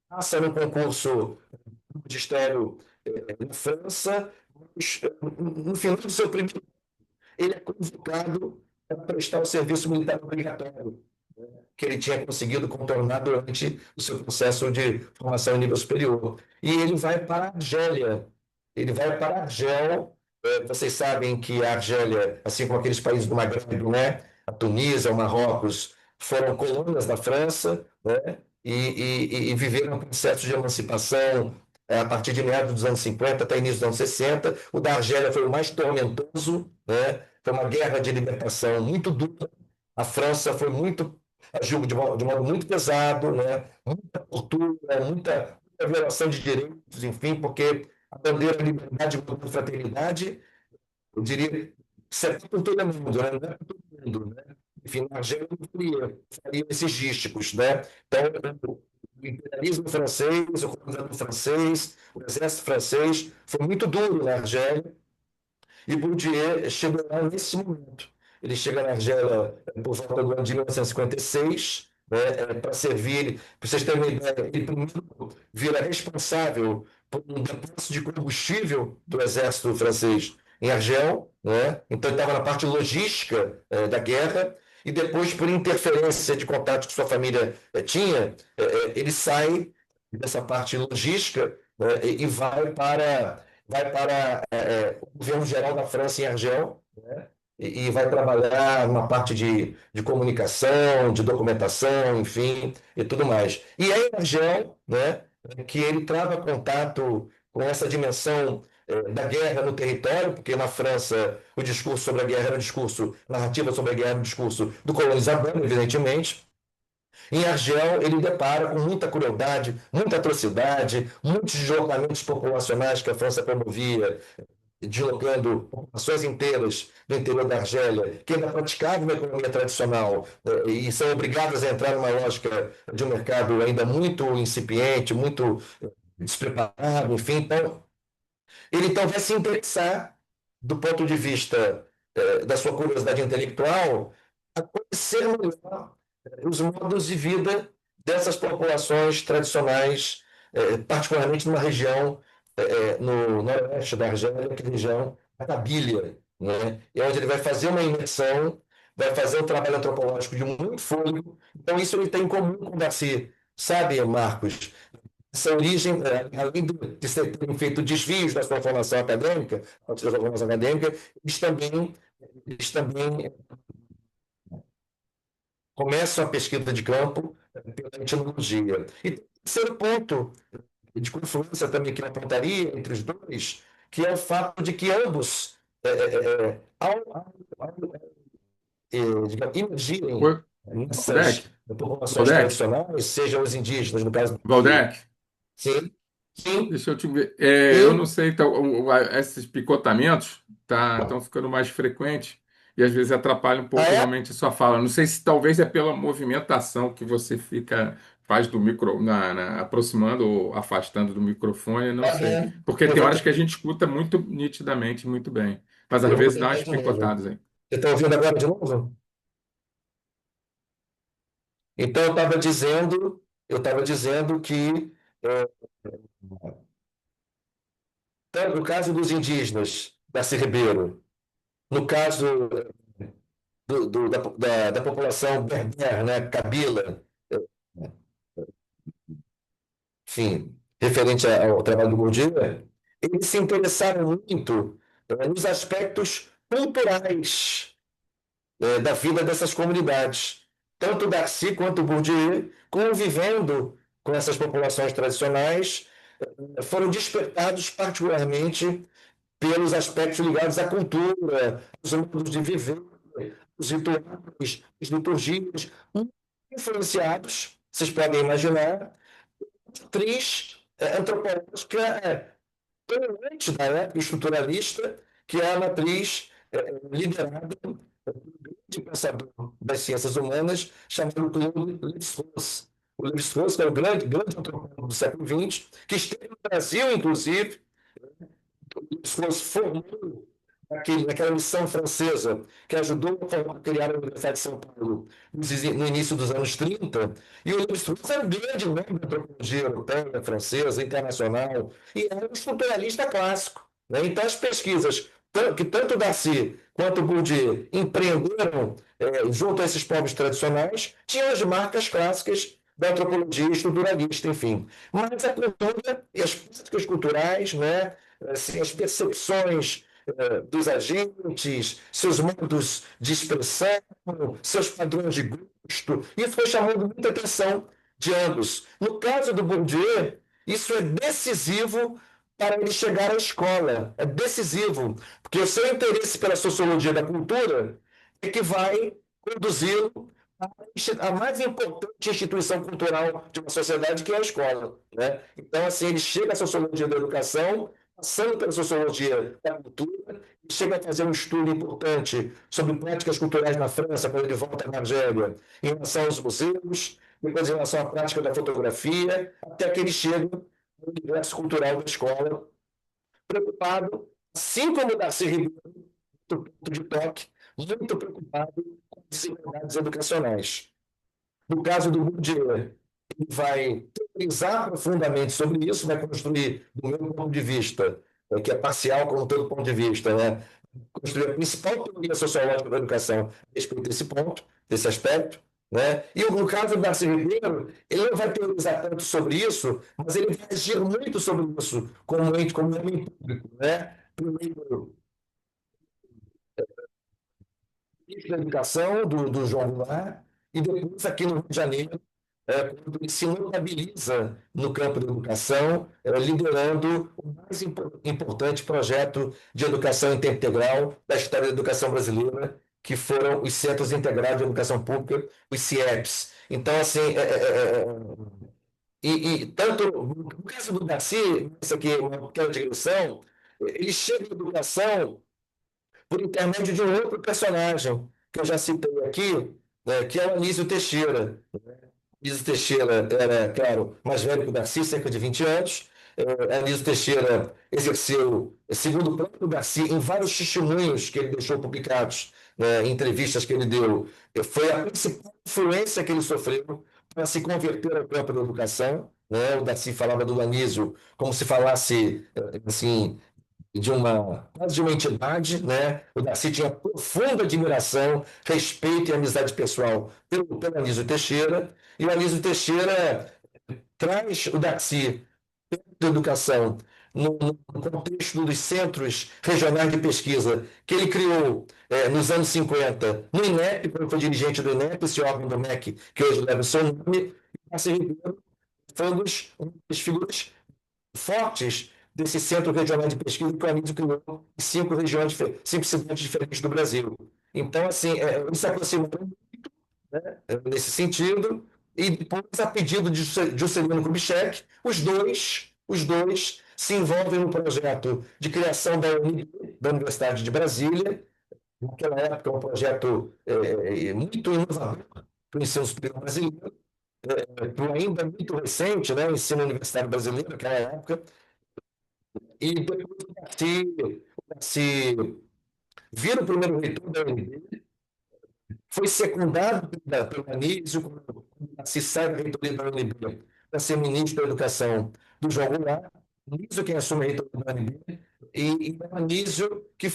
passa no concurso do magistério na França, mas, no final do seu primeiro, ele é convocado para prestar o serviço militar obrigatório, que ele tinha conseguido contornar durante o seu processo de formação em nível superior. E ele vai para a Argélia. Ele vai para a Argel. Vocês sabem que a Argélia, assim como aqueles países do Maghreb, né, a Tunísia, o Marrocos, foram colônias da França, né, e viveram um processo de emancipação a partir de meados dos anos 50 até início dos anos 60. O da Argélia foi o mais tormentoso, né? Foi uma guerra de libertação muito dura. A França agiu de modo muito pesado, né? Muita tortura, muita violação de direitos, enfim, porque a bandeira liberdade e fraternidade, eu diria, serve por todo mundo, né? Não é por todo mundo, né? Enfim, na Argélia não faria esses dísticos, né? Então, o imperialismo francês, o colonizador francês, o exército francês foi muito duro na Argélia, e Bourdieu chegou lá nesse momento. Ele chega na Argélia por volta do ano de 1956, né, para servir. Para vocês terem uma ideia, ele primeiro vira responsável por um depósito de combustível do exército francês em Argel, né? Então ele estava na parte logística da guerra, e depois, por interferência de contato que sua família tinha, ele sai dessa parte logística, né, e vai para o governo geral da França em Argel, né? E vai trabalhar uma parte de comunicação, de documentação, enfim, e tudo mais. E é em Argel, né, que ele trava contato com essa dimensão da guerra no território, porque na França o discurso sobre a guerra era um discurso, a narrativa sobre a guerra era um discurso do colonizador, evidentemente, Em Argel, ele depara com muita crueldade, muita atrocidade, muitos deslocamentos populacionais que a França promovia, deslocando populações inteiras do interior da Argélia, que ainda praticavam uma economia tradicional, e são obrigadas a entrar numa lógica de um mercado ainda muito incipiente, muito despreparado, enfim. Então, ele então vai se interessar, do ponto de vista da sua curiosidade intelectual, a conhecer melhor os modos de vida dessas populações tradicionais, particularmente numa região no noroeste da Argélia, que é a região da Cabília, né? E onde ele vai fazer uma imersão, vai fazer um trabalho antropológico de muito fôlego. Então, isso ele tem em comum com o Darcy. Sabe, Marcos, essa origem, além de terem feito desvios da sua formação acadêmica, eles também começam a pesquisa de campo pela etnologia. E terceiro ponto de confluência também que eu apontaria entre os dois, que é o fato de que ambos, digamos, emergirem Oi, nessas Valdec, populações Valdec, tradicionais, sejam os indígenas, no caso do Valdec, sim, sim, deixa eu te ver. Eu não sim, sei, então, esses picotamentos estão ficando mais frequentes e às vezes atrapalham um ah, pouco é? realmente a sua fala. Não sei se talvez é pela movimentação que você faz do micro, aproximando ou afastando do microfone, não Tá sei. bem. Porque tem horas que a gente escuta muito nitidamente, muito bem. Mas às Eu vou vezes dá tentar umas de novo. picotadas aí. Você está ouvindo agora de novo? Então, eu estava dizendo que, é, tanto no caso dos indígenas, Darcy Ribeiro, no caso da população berber, né, Kabila, enfim, referente ao trabalho do Bourdieu, eles se interessaram muito nos aspectos culturais da vida dessas comunidades. Tanto Darcy quanto Bourdieu, convivendo com essas populações tradicionais, foram despertados particularmente pelos aspectos ligados à cultura, os modos de viver, os rituais, as liturgias, muito influenciados, vocês podem imaginar, atriz antropológica antes da época estruturalista, que é a matriz liderada por um grande pensador das ciências humanas, chamado Claude Lévi-Strauss. O Lévi-Strauss, que é o grande antropólogo do século XX, que esteve no Brasil, inclusive, se formou naquela missão francesa que ajudou a criar a Universidade de São Paulo no início dos anos 30, e o Lévi-Strauss era um grande nome da antropologia europeia, francesa, internacional, e era um estruturalista clássico, né? Então, as pesquisas que tanto Darcy quanto Bourdieu empreenderam junto a esses povos tradicionais tinham as marcas clássicas da antropologia estruturalista, enfim. Mas a cultura e as práticas culturais, né, assim, as percepções dos agentes, seus modos de expressão, seus padrões de gosto. Isso foi chamando muita atenção de ambos. No caso do Bourdieu, isso é decisivo para ele chegar à escola. É decisivo, porque o seu interesse pela sociologia da cultura é que vai conduzi-lo à mais importante instituição cultural de uma sociedade, que é a escola, né? Então, assim, ele chega à sociologia da educação, passando pela sociologia da cultura, e chega a fazer um estudo importante sobre práticas culturais na França, quando ele volta na Argélia, em relação aos museus, depois em relação à prática da fotografia, até que ele chega no universo cultural da escola, preocupado, assim como Darcy Ribeiro, do ponto de toque, muito preocupado com desigualdades educacionais. No caso do Bourdieu, ele vai teorizar profundamente sobre isso, vai construir, do meu ponto de vista, que é parcial como todo ponto de vista, né? Construir a principal teoria sociológica da educação a respeito desse ponto, desse aspecto, né? E no caso do Darcy Ribeiro, ele não vai teorizar tanto sobre isso, mas ele vai agir muito sobre isso como homem público, né? Primeiro, ministro da Educação, do João Goulart, e depois aqui no Rio de Janeiro, quando ele se notabiliza no campo da educação, liderando o mais importante projeto de educação em tempo integral da história da educação brasileira, que foram os Centros Integrados de Educação Pública, os CIEPs, Então, assim, tanto no caso do Darcy, isso aqui é uma pequena digressão, ele chega à educação por intermédio de um outro personagem, que eu já citei aqui, né, que é o Anísio Teixeira. Anísio Teixeira era, claro, mais velho que o Darcy, cerca de 20 anos. Anísio Teixeira exerceu, segundo o próprio Darcy, em vários testemunhos que ele deixou publicados, né, em entrevistas que ele deu, foi a principal influência que ele sofreu para se converter à própria educação. Né? O Darcy falava do Anísio como se falasse, assim, quase de uma entidade, né? O Darcy tinha profunda admiração, respeito e amizade pessoal pelo Anísio Teixeira, e o Anísio Teixeira traz o Darcy da educação no contexto dos centros regionais de pesquisa que ele criou nos anos 50, no INEP, quando foi dirigente do INEP, esse órgão do MEC, que hoje leva o seu nome, e Darcy Ribeiro foi uma das figuras fortes desse centro regional de pesquisa que o Anísio criou em 5 regiões, 5 cidades diferentes do Brasil. Então, assim, eles se aproximaram, né, nesse sentido, e depois, a pedido de Juscelino Kubitschek, os dois se envolvem no projeto de criação da UNB, da Universidade de Brasília, naquela época um projeto muito inovador para o ensino superior brasileiro, ainda muito recente, né, o ensino universitário brasileiro naquela época, e depois se vira o primeiro reitor da UNB, foi secundado pelo Anísio, quando se sai da reitoria da UNB para ser ministro da Educação do João Goulart. Anísio quem assume a reitoria da UNB, e é o Anísio que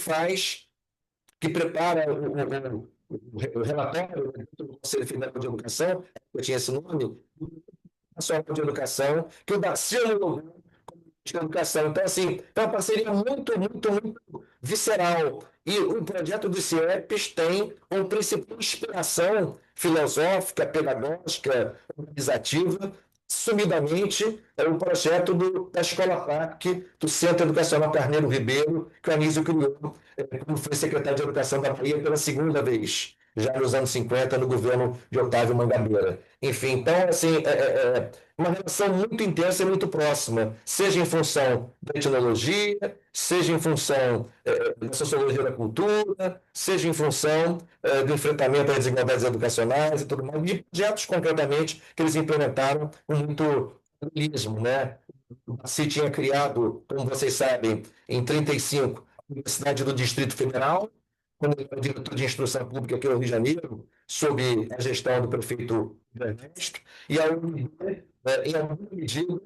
prepara o relatório do Conselho Federal de Educação, que tinha esse nome, Nacional de Educação, que o Darcy homologou de educação. Então, assim, é uma parceria muito, muito, muito visceral. E o projeto do CIEPs tem como principal inspiração filosófica, pedagógica, organizativa, sumidamente, é o projeto da Escola Parque, do Centro Educacional Carneiro Ribeiro, que o Anísio criou, quando foi secretário de Educação da Bahia pela segunda vez, já nos anos 50, no governo de Otávio Mangabeira. Enfim, então, assim, uma relação muito intensa e muito próxima, seja em função da etnologia, seja em função da sociologia da cultura, seja em função do enfrentamento às desigualdades educacionais e tudo mais, de projetos, concretamente, que eles implementaram com muito realismo, né? Se tinha criado, como vocês sabem, em 35, a Universidade do Distrito Federal, quando ele era diretor de instrução pública aqui no Rio de Janeiro, sob a gestão do prefeito Ernesto, e a UNB, em alguma medida,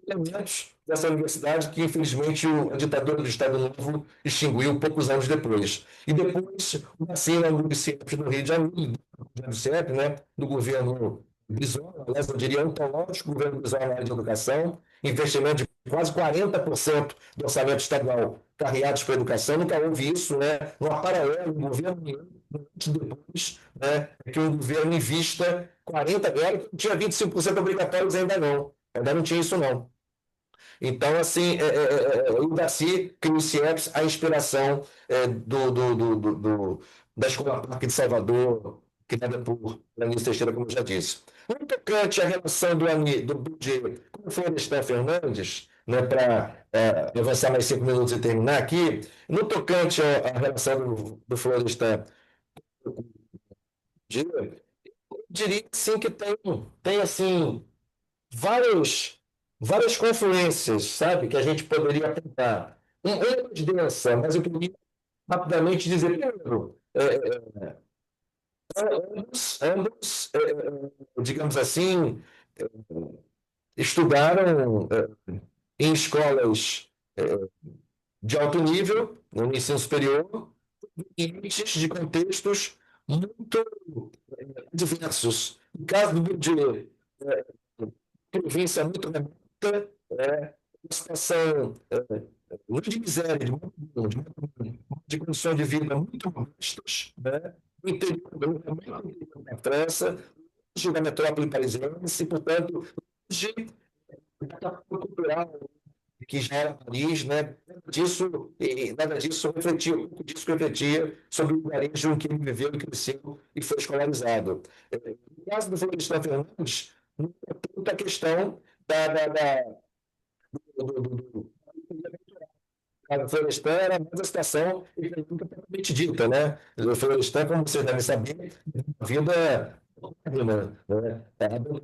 elementos dessa universidade que, infelizmente, a ditadura do Estado Novo extinguiu poucos anos depois. E depois, o Marcelo Município no Rio de Janeiro, do CEP, né, do governo Brizola, aliás, eu diria ontológico, governo Brizola na área de educação, investimento de quase 40% do orçamento estadual carreados para a educação, nunca houve isso, né? Não há paralelo, um governo nenhum, antes e depois, né, que um governo invista 40%, agora tinha 25% obrigatórios, ainda não tinha isso não. Então, assim, o Darcy criou o CIEPS, a inspiração da Escola Parque de Salvador, criada por Anísio Teixeira, como eu já disse. No tocante à relação do Bourdieu com o Florestan Fernandes, né, para avançar mais 5 minutos e terminar aqui, no tocante à relação do Florestan com o Bourdieu, eu diria sim que tem assim, várias confluências, sabe, que a gente poderia apontar. Uma densa, mas eu queria rapidamente dizer, primeiro, ambos, digamos assim, estudaram em escolas de alto nível, no ensino superior, antes de contextos muito diversos. No caso do Bourdieu, província muito remota, uma situação muito de miséria, de condições de vida muito modestas, né? No interior, da França, longe da metrópole parisiense, portanto, longe da capital cultural que já era Paris, né? Nada disso refletia, um pouco disso refletia sobre o lugarejo em que ele viveu, cresceu e foi escolarizado. caso do Florestan Fernandes, não é tanto a questão do a Florestan era mais a situação econômica propriamente dita, né? O Florestan, como vocês devem saber, a vida né? Abandonou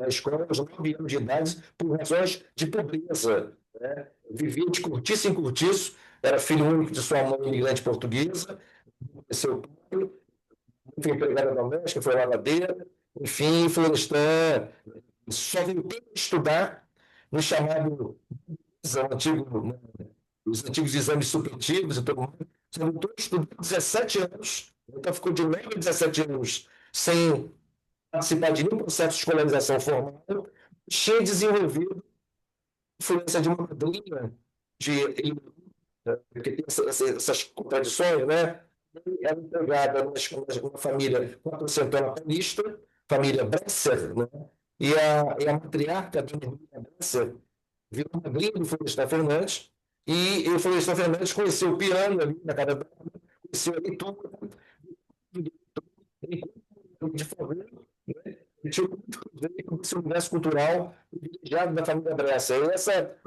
a escola aos 9 anos de idade por razões de pobreza, né? Vivia de cortiço em cortiço, era filho único de sua mãe imigrante portuguesa, seu pai, foi empregada doméstica, foi lavadeira, enfim, Florestan só voltou a estudar no chamado o antigo, né, os antigos exames supletivos e tudo mais. Você voltou a estudar 17 anos, então ficou de 9 a 17 anos sem participar de nenhum processo de escolarização formal, tinha desenvolvido influência de uma madrinha, porque tem essas contradições, né? Ela empregada numa família quatrocentona paulista, família Bresser, né? E a matriarca da família Bresser virou madrinha do Florestan Fernandes, e o Florestan Fernandes conheceu o piano ali na casa dela, conheceu a leitura, de favor, né? E tinha muito a ver com esse universo cultural privilegiado da família Bresser. E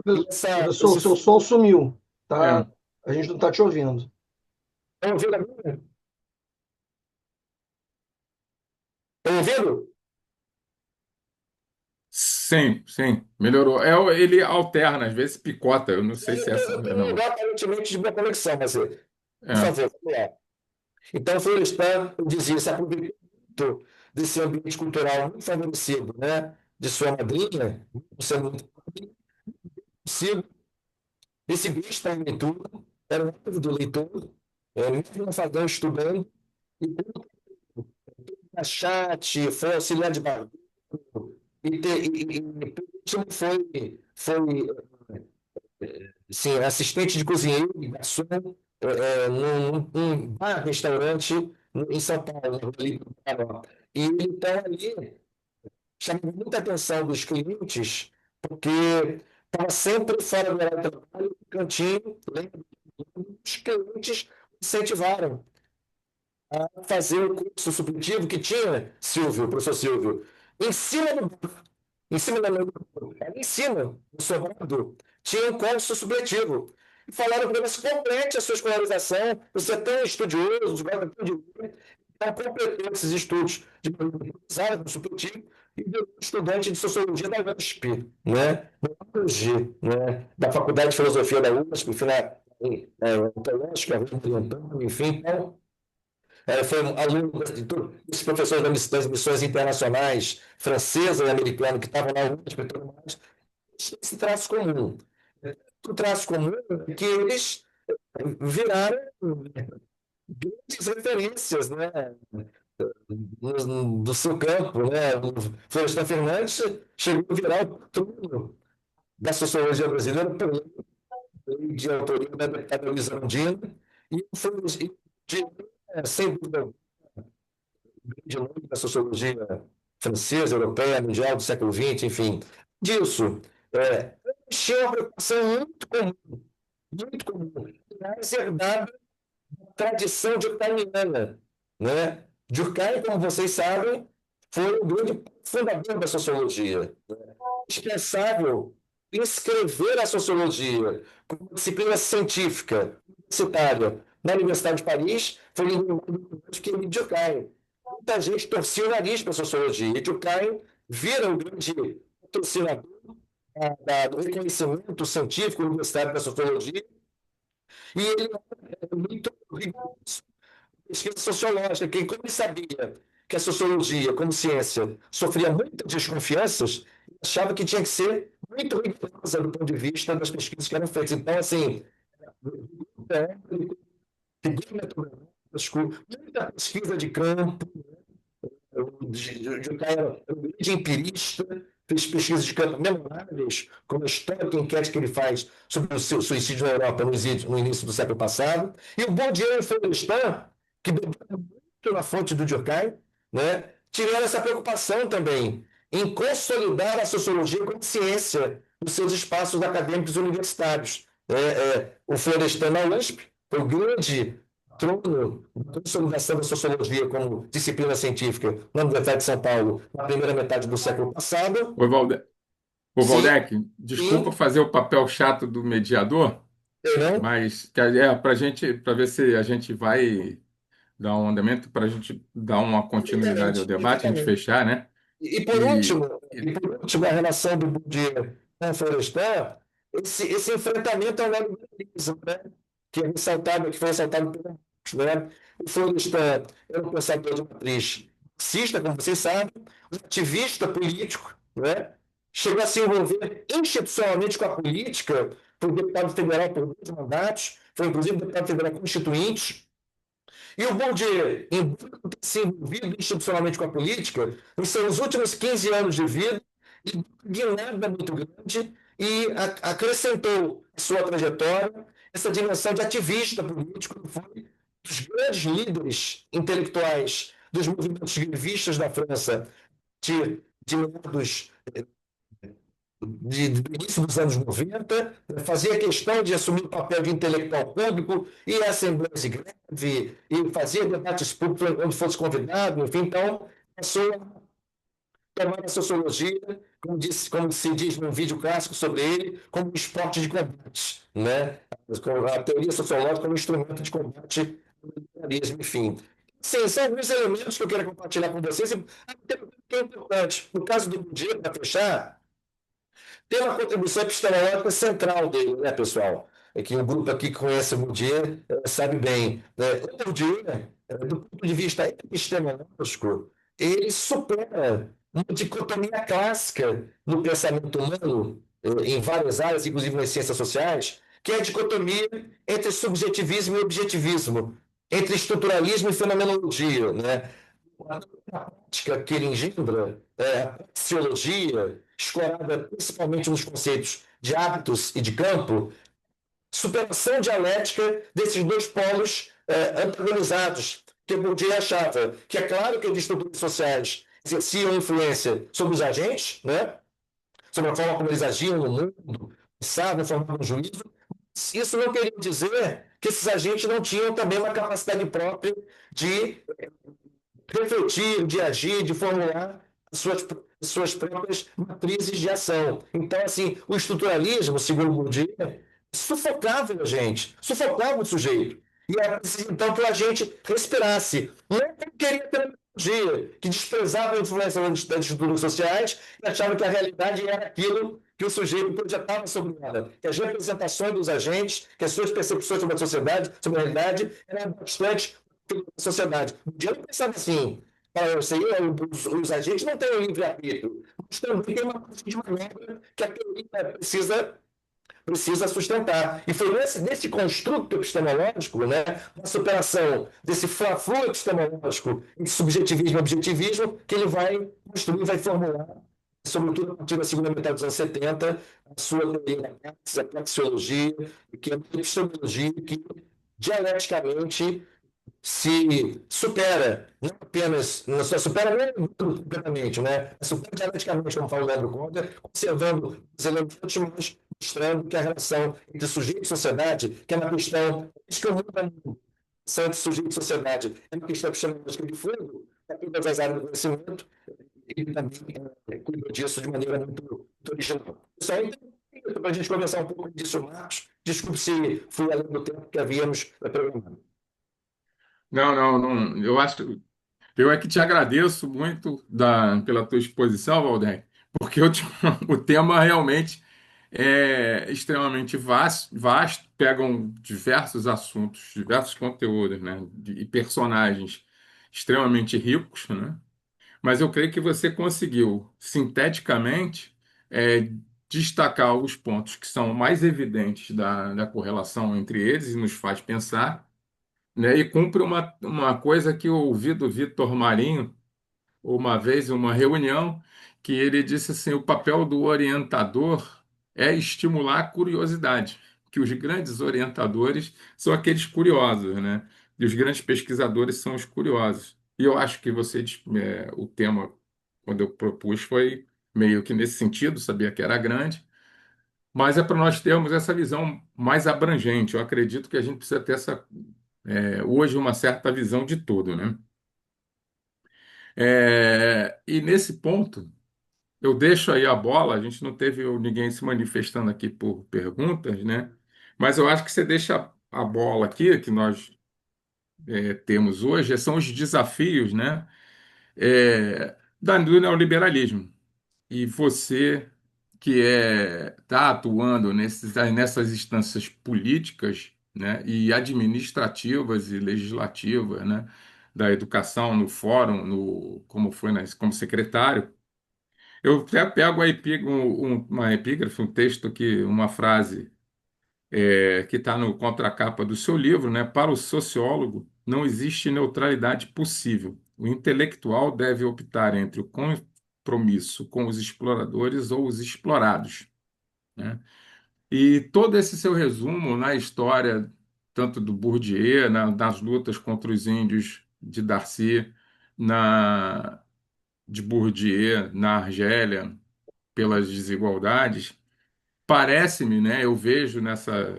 Professor, o seu som sumiu, tá? É, A gente não está te ouvindo. Estão ouvindo agora? Estão ouvindo? sim, sim, melhorou. Ele alterna, às vezes picota, eu não sei se essa Eu é a tenho um mesma. lugar aparentemente de boa conexão, mas, por É, favor, vamos lá. Então, o Florestan, eu dizia, se aproveitou muito desse ambiente cultural muito favorecido, né, de sua madrinha, sendo muito possível, esse bicho em leitura, era um hábito do leitor, mesmo no Fadão estudando, e na chat, foi auxiliar de barbeiro, por último foi sim, assistente de cozinheiro, garçom, num bar, restaurante em São Paulo, ali no Paraná. E ele então ali chamava muita atenção dos clientes, porque estava sempre fora do horário de trabalho, no cantinho, lembra? Os clientes incentivaram a fazer o curso supletivo que tinha, Silvio, professor Silvio, em cima do em cima da ali em cima, no sobrado, tinha um curso supletivo. E falaram para você, complete a sua escolarização, você é tão estudioso, gosta tanto de ler, então completou esses estudos de maneira no supletivo e virou estudante de sociologia da USP, né? No auge, né? Da Faculdade de Filosofia da USP, ontológica, enfim, então, foi aluno dos professores das missões internacionais, francesa e americana, que estavam na USP e tudo mais. Esse traço comum. O traço comum é que eles viraram grandes referências, né, do seu campo. Né? O Florestan Fernandes chegou a virar o patrono da sociologia brasileira por lei de autoria da deputada Luísa Andino, e foi, sem dúvida, de longe da sociologia francesa, europeia, mundial do século XX, enfim. Disso, tinha uma preocupação muito comum, mais herdada da tradição durkheimiana, né? Durkheim, como vocês sabem, foi o grande fundador da sociologia. Indispensável inscrever a sociologia como disciplina científica, universitária, na Universidade de Paris, foi que Durkheim. Muita gente torcia o nariz para a sociologia. E Durkheim vira o grande patrocinador do reconhecimento científico universitário da sociologia, e ele é muito rigoroso pesquisa sociológica, que como ele sabia que a sociologia, como ciência, sofria muitas desconfianças, achava que tinha que ser muito rigorosa do ponto de vista das pesquisas que eram feitas. Então, assim, muita pesquisa de campo, de um cara de empirista, fez pesquisas de campo memoráveis, como a história de enquete que ele faz sobre o seu suicídio na Europa no início do século passado. E o Bourdieu foi o Florestan, que bebeu muito na fonte do Durkheim, né, tiveram essa preocupação também em consolidar a sociologia como ciência nos seus espaços acadêmicos universitários. O Florestan na USP foi o grande patrono da consolidação da sociologia como disciplina científica na Universidade de São Paulo na primeira metade do século passado. Ô, ô, Sim, Valdec, desculpa sim, fazer o papel chato do mediador, eu não. mas que é para gente, para ver se a gente vai dar um andamento, para a gente dar uma continuidade ao Perfeitamente, debate, a gente perfeitamente. fechar, né? E por E, último, a relação do Bourdieu com o Florestan, esse enfrentamento ao neoliberalismo, né? Que é ressaltado, que foi ressaltado pelo Marx, né? O Florestan era um pensador de matriz marxista, como vocês sabem, um ativista político, né? Chegou a se envolver institucionalmente com a política, foi deputado federal por 2 mandatos, foi inclusive deputado federal constituinte, e o Bourdieu, embora não tenha se envolvido institucionalmente com a política, nos seus últimos 15 anos de vida, ele deu uma guinada muito grande e acrescentou à sua trajetória essa dimensão de ativista político, foi um dos grandes líderes intelectuais dos movimentos grevistas da França de meados do início dos anos 90, fazia questão de assumir o papel de intelectual público, ia a assembleias de greve, e fazia debates públicos onde fosse convidado, enfim, então passou a tomar a sociologia, como se diz num vídeo clássico sobre ele, como um esporte de combate, né? A teoria sociológica como instrumento de combate ao liberalismo, enfim. Sim, são alguns elementos que eu quero compartilhar com vocês. Que é importante. No caso do Bourdieu, para fechar, tem uma contribuição epistemológica central dele, né, pessoal? É que o grupo aqui que conhece o Bourdieu sabe bem. Né? O Bourdieu, do ponto de vista epistemológico, ele supera uma dicotomia clássica no pensamento humano, em várias áreas, inclusive nas ciências sociais, que é a dicotomia entre subjetivismo e objetivismo, entre estruturalismo e fenomenologia, né? A prática que ele engendra, a psicologia, escorada principalmente nos conceitos de hábitos e de campo, superação dialética desses dois polos antagonizados, que Bourdieu achava que é claro que as estruturas sociais exerciam influência sobre os agentes, né? Sobre a forma como eles agiam no mundo, pensavam, formavam juízo. Isso não queria dizer que esses agentes não tinham também uma capacidade própria de refletir, de agir, de formular suas próprias matrizes de ação. Então, assim, o estruturalismo, segundo Bourdieu, sufocava a gente, sufocava o sujeito. E era preciso, então, que a gente respirasse. Não é que queria tecnologia, que desprezava a influência das estruturas sociais e achava que a realidade era aquilo que o sujeito projetava sobre ela, que as representações dos agentes, que as suas percepções sobre a sociedade, sobre a realidade, eram bastante da sociedade. O dia não pensava assim, os agentes não têm o livre-arbítrio, mas também tem uma margem de manobra que a teoria precisa sustentar. E foi nesse construto epistemológico, né, na superação desse fla-flu epistemológico entre subjetivismo e objetivismo, que ele vai construir, vai formular, sobretudo a partir da segunda metade dos anos 70, a sua teoria da praxis, a praxeologia, que é uma epistemologia que dialeticamente se supera, não apenas, não só supera não é completamente, né? Supera dialeticamente, como fala o Leandro Conta, conservando os elementos, mas mostrando que a relação entre sujeito e sociedade, que é uma questão, isso que eu mudo a relação entre sujeito e sociedade, é uma questão epistemológica de fundo, para todas as áreas do conhecimento, e também cuida disso de maneira muito original. Isso aí para a gente conversar um pouco disso, Marcos. Desculpe se fui além do tempo que havíamos programado. não, não, não. Eu acho, eu é que te agradeço muito pela tua exposição, Valdec, porque o tema realmente é extremamente vasto, pegam diversos assuntos, diversos conteúdos, né, e personagens extremamente ricos, né? Mas eu creio que você conseguiu, sinteticamente, destacar os pontos que são mais evidentes da correlação entre eles e nos faz pensar, né? E cumpre uma coisa que eu ouvi do Vitor Marinho uma vez em uma reunião, que ele disse assim, o papel do orientador é estimular a curiosidade, que os grandes orientadores são aqueles curiosos, né? E os grandes pesquisadores são os curiosos. E eu acho que o tema, quando eu propus, foi meio que nesse sentido, sabia que era grande, mas é para nós termos essa visão mais abrangente. Eu acredito que a gente precisa ter hoje uma certa visão de tudo, né? E nesse ponto, eu deixo aí a bola, a gente não teve ninguém se manifestando aqui por perguntas, né? Mas eu acho que você deixa a bola aqui, que nós temos hoje, são os desafios, né? Do neoliberalismo. E você que está atuando nessas instâncias políticas, né, e administrativas e legislativas, né, da educação no fórum, como foi, como secretário, eu até pego uma epígrafe, um texto uma frase que está no contracapa do seu livro, né? Para o sociólogo, não existe neutralidade possível. O intelectual deve optar entre o compromisso com os exploradores ou os explorados, né? E todo esse seu resumo na história, tanto do Bourdieu, nas lutas contra os índios de Darcy, de Bourdieu na Argélia, pelas desigualdades. Parece-me, né? Eu vejo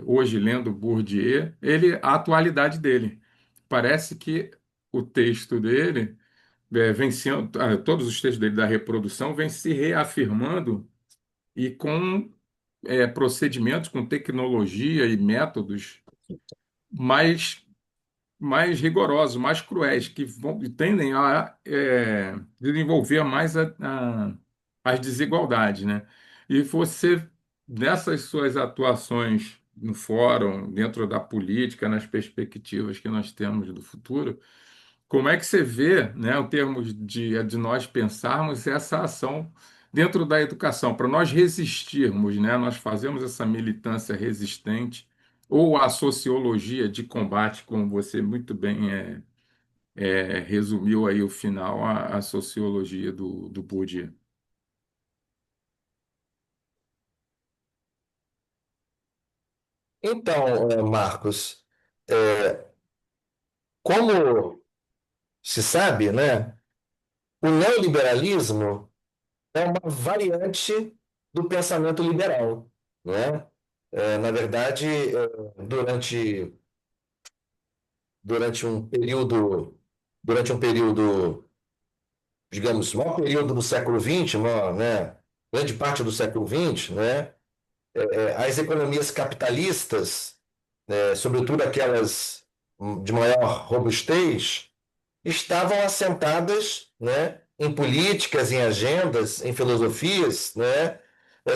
hoje lendo Bourdieu, a atualidade dele. Parece que o texto dele todos os textos dele da reprodução vêm se reafirmando e com procedimentos, com tecnologia e métodos mais mais rigorosos, mais cruéis, tendem a desenvolver mais as desigualdades, né? E você, nessas suas atuações no fórum, dentro da política, nas perspectivas que nós temos do futuro, como é que você vê, né, em termos de nós pensarmos essa ação dentro da educação, para nós resistirmos, né, nós fazemos essa militância resistente, ou a sociologia de combate, como você muito bem resumiu aí o final, a sociologia do Bourdieu. Então, Marcos, como se sabe, né, o neoliberalismo é uma variante do pensamento liberal, né? Na verdade, durante um período, digamos, maior período do século XX, né, grande parte do século XX, né, as economias capitalistas, sobretudo aquelas de maior robustez, estavam assentadas, né, em políticas, em agendas, em filosofias, né,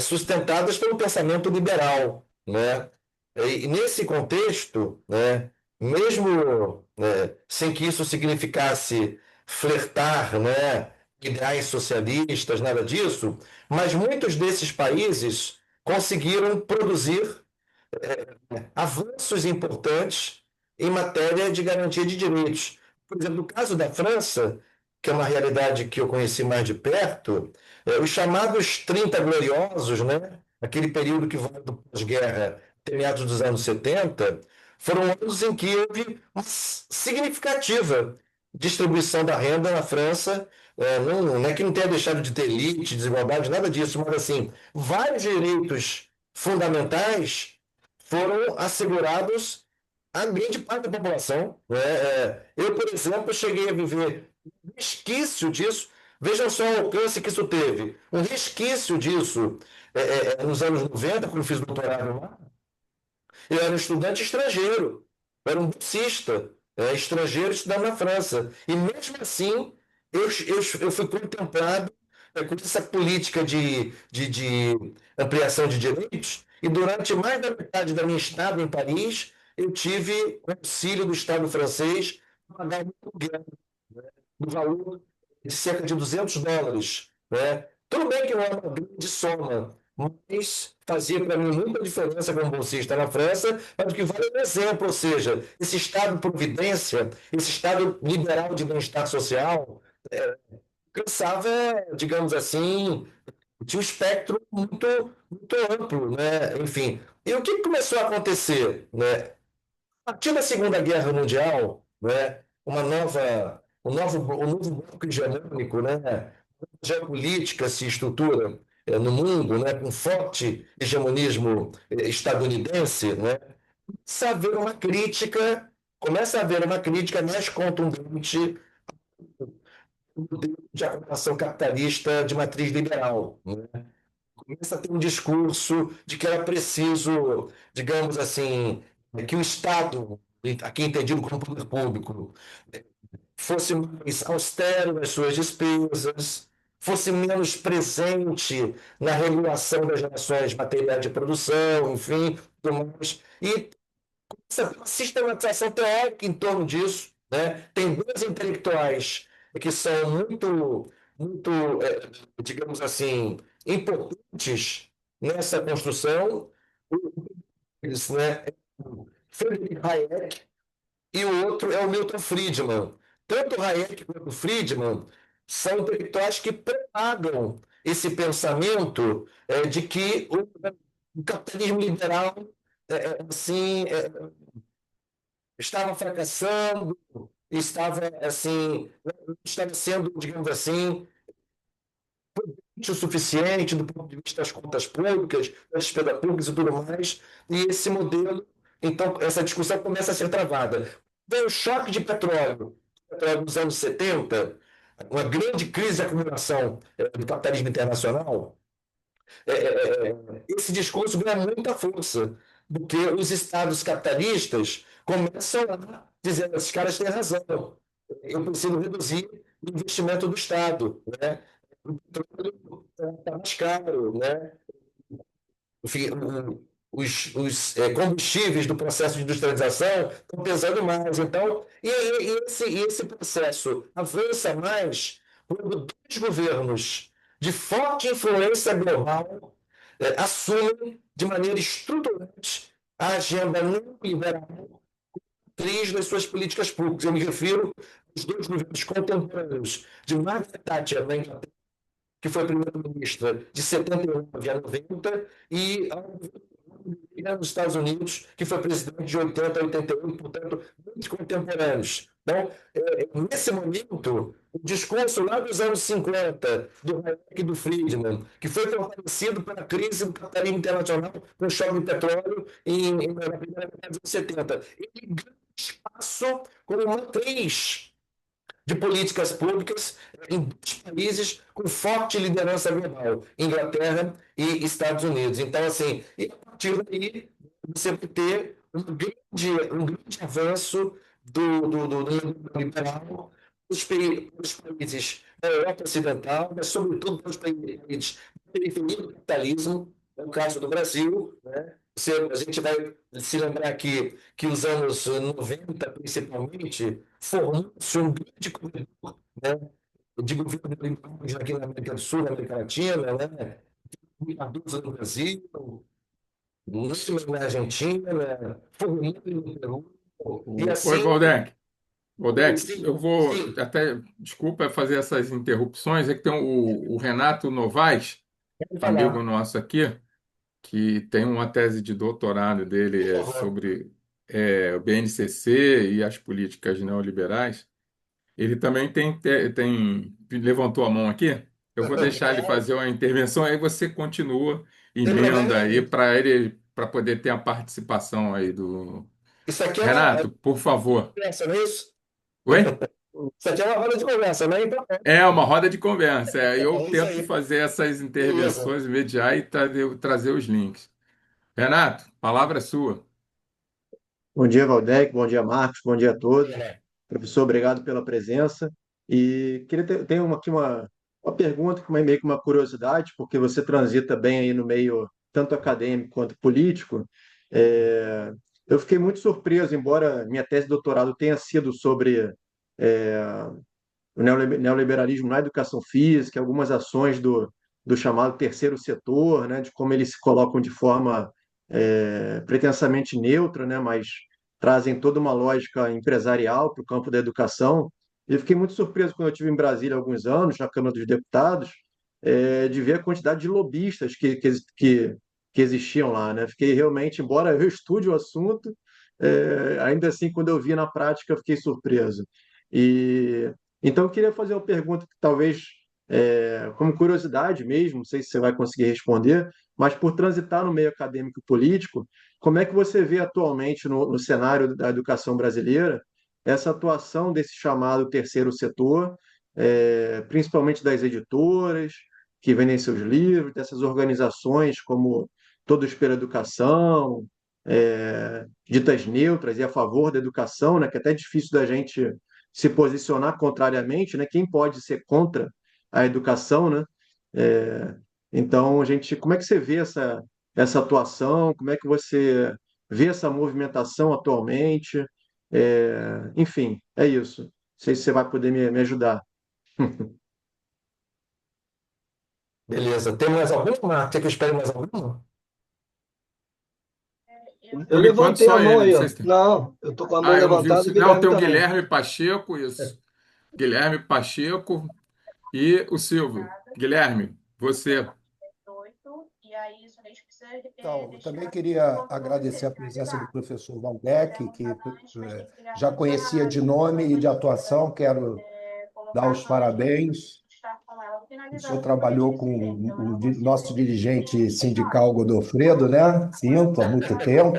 sustentadas pelo pensamento liberal, né? E nesse contexto, né, mesmo, né, sem que isso significasse flertar, né, ideais socialistas, nada disso, mas muitos desses países conseguiram produzir avanços importantes em matéria de garantia de direitos. Por exemplo, no caso da França, que é uma realidade que eu conheci mais de perto, os chamados 30 Gloriosos, né? Aquele período que vai do pós-guerra até meados dos anos 70, foram anos em que houve uma significativa distribuição da renda na França. Não é que não tenha deixado de ter elite, desigualdade, nada disso, mas assim, vários direitos fundamentais foram assegurados à grande parte da população, né? Eu, por exemplo, cheguei a viver um resquício disso. Vejam só o alcance que isso teve. Um resquício disso nos anos 90, quando fiz doutorado lá. Eu era um estudante estrangeiro, eu era um bolsista estrangeiro estudando na França. E mesmo assim, eu fui contemplado com essa política de ampliação de direitos. E durante mais da metade da minha estada em Paris, eu tive o auxílio do Estado francês para pagar um aluguel, né, no valor de cerca de US$ 200, né? Tudo bem que não é uma grande soma, mas fazia para mim muita diferença como bolsista na França, mas o que vale é um exemplo, ou seja, esse Estado-providência, esse Estado liberal de bem-estar social, alcançava, digamos assim, tinha um espectro muito amplo, né? Enfim. E o que começou a acontecer, né? A partir da Segunda Guerra Mundial, né? Um novo bloco hegemônico, né? Geopolítica se estrutura no mundo, né? Com forte hegemonismo estadunidense, né? Precisa haver uma crítica começa a haver uma crítica mais contundente de arrumação capitalista de matriz liberal, né? Começa a ter um discurso de que era preciso, digamos assim, que o Estado, aqui entendido como poder público, fosse mais austero nas suas despesas, fosse menos presente na regulação das relações materiais de produção, enfim, tudo mais. E essa sistematização teórica em torno disso, né? Tem dois intelectuais que são muito, digamos assim, importantes nessa construção, eles, né? Friedrich Hayek e o outro é o Milton Friedman. Tanto Hayek quanto Friedman são intelectuais que propagam esse pensamento de que o capitalismo liberal assim, estava fracassando, estava assim, estava sendo, digamos assim, o suficiente do ponto de vista das contas públicas, das despesas públicas e tudo mais, e esse modelo, então, essa discussão começa a ser travada. Veio o choque de petróleo nos anos 70, uma grande crise de acumulação do capitalismo internacional, esse discurso ganha muita força, porque os estados capitalistas começam a dizer, esses caras têm razão, eu preciso reduzir o investimento do Estado, né? O petróleo está mais caro, né? Enfim, os combustíveis do processo de industrialização estão pesando mais. Então, esse processo avança mais quando dois governos de forte influência global assumem de maneira estruturante a agenda neoliberal matriz das suas políticas públicas. Eu me refiro aos dois governos contemporâneos de Margaret Thatcher na Inglaterra, que foi primeira-ministra de 79 a 90, e ao nos Estados Unidos, que foi presidente de 80 a 88, portanto, muito contemporâneos. Então, nesse momento, o discurso lá dos anos 50, do Hayek e do Friedman, que foi fortalecido pela crise do capitalismo internacional com o choque do petróleo na primeira metade dos anos 70, ele ganha espaço como matriz de políticas públicas em dois países com forte liderança global, Inglaterra e Estados Unidos. Então, assim, e a partir daí, você vai ter um grande avanço do liberal os países da Europa Ocidental, mas, sobretudo, para os países da periferia do capitalismo, é o caso do Brasil, né? A gente vai se lembrar aqui que os anos 90, principalmente, formou-se um grande corredor, né, de governo liberais aqui na América do Sul, na América Latina, né, adultos no Brasil, na Argentina, formando no Peru, e Oi, assim, Valdec. Valdec, eu sim, vou sim, até, desculpa fazer essas interrupções, é que tem o Renato Novaes, pode amigo falar, nosso aqui, que tem uma tese de doutorado por dele favor. sobre o BNCC e as políticas neoliberais. Ele também levantou a mão aqui. Eu vou deixar ele fazer uma intervenção, aí você continua, Tem problema emenda aí nenhum. para poder ter a participação aí do Isso aqui é uma Renato, por favor. conversa, não é isso? Oi? Isso aqui é uma roda de conversa, né? Então, É uma roda de conversa. Eu é isso tento aí. fazer essas Beleza. intervenções, mediar e trazer os links. Renato, palavra é sua. Bom dia, Valdec, bom dia, Marcos, bom dia a todos. É. Professor, obrigado pela presença. E queria ter tenho aqui uma pergunta, meio que uma curiosidade, porque você transita bem aí no meio tanto acadêmico quanto político. É, eu fiquei muito surpreso, embora minha tese de doutorado tenha sido sobre é, o neoliberalismo na educação física, algumas ações do chamado terceiro setor, né, de como eles se colocam de forma pretensamente neutra, né, mas trazem toda uma lógica empresarial para o campo da educação. E eu fiquei muito surpreso quando eu estive em Brasília há alguns anos, na Câmara dos Deputados, de ver a quantidade de lobistas que existiam lá, né? Fiquei realmente, embora eu estude o assunto, ainda assim, quando eu vi na prática, eu fiquei surpreso. E então, eu queria fazer uma pergunta que talvez como curiosidade mesmo, não sei se você vai conseguir responder, mas por transitar no meio acadêmico e político, como é que você vê atualmente no cenário da educação brasileira essa atuação desse chamado terceiro setor, principalmente das editoras que vendem seus livros, dessas organizações como Todos pela Educação, ditas neutras e a favor da educação, né, que é até difícil da gente se posicionar contrariamente, né? Quem pode ser contra a educação, né? É, então, como é que você vê essa atuação? Como é que você vê essa movimentação atualmente? Enfim, é isso. Não sei se você vai poder me ajudar. Beleza. Tem mais alguma? Quer que eu espere mais alguma? Eu Por enquanto, levantei a só mão ele. aí, ó. Vocês têm. Não, eu tô com a mão Ah, eu não vi o. levantada e o Não, Guilherme tem o também. Guilherme Pacheco, isso. Guilherme Pacheco e o Silvio. Guilherme, você. Então, eu também queria agradecer a presença do professor Valdec, que já conhecia de nome e de atuação. Quero dar os parabéns. O senhor trabalhou com nosso dirigente sindical Godofredo, né? Sinto, há muito tempo.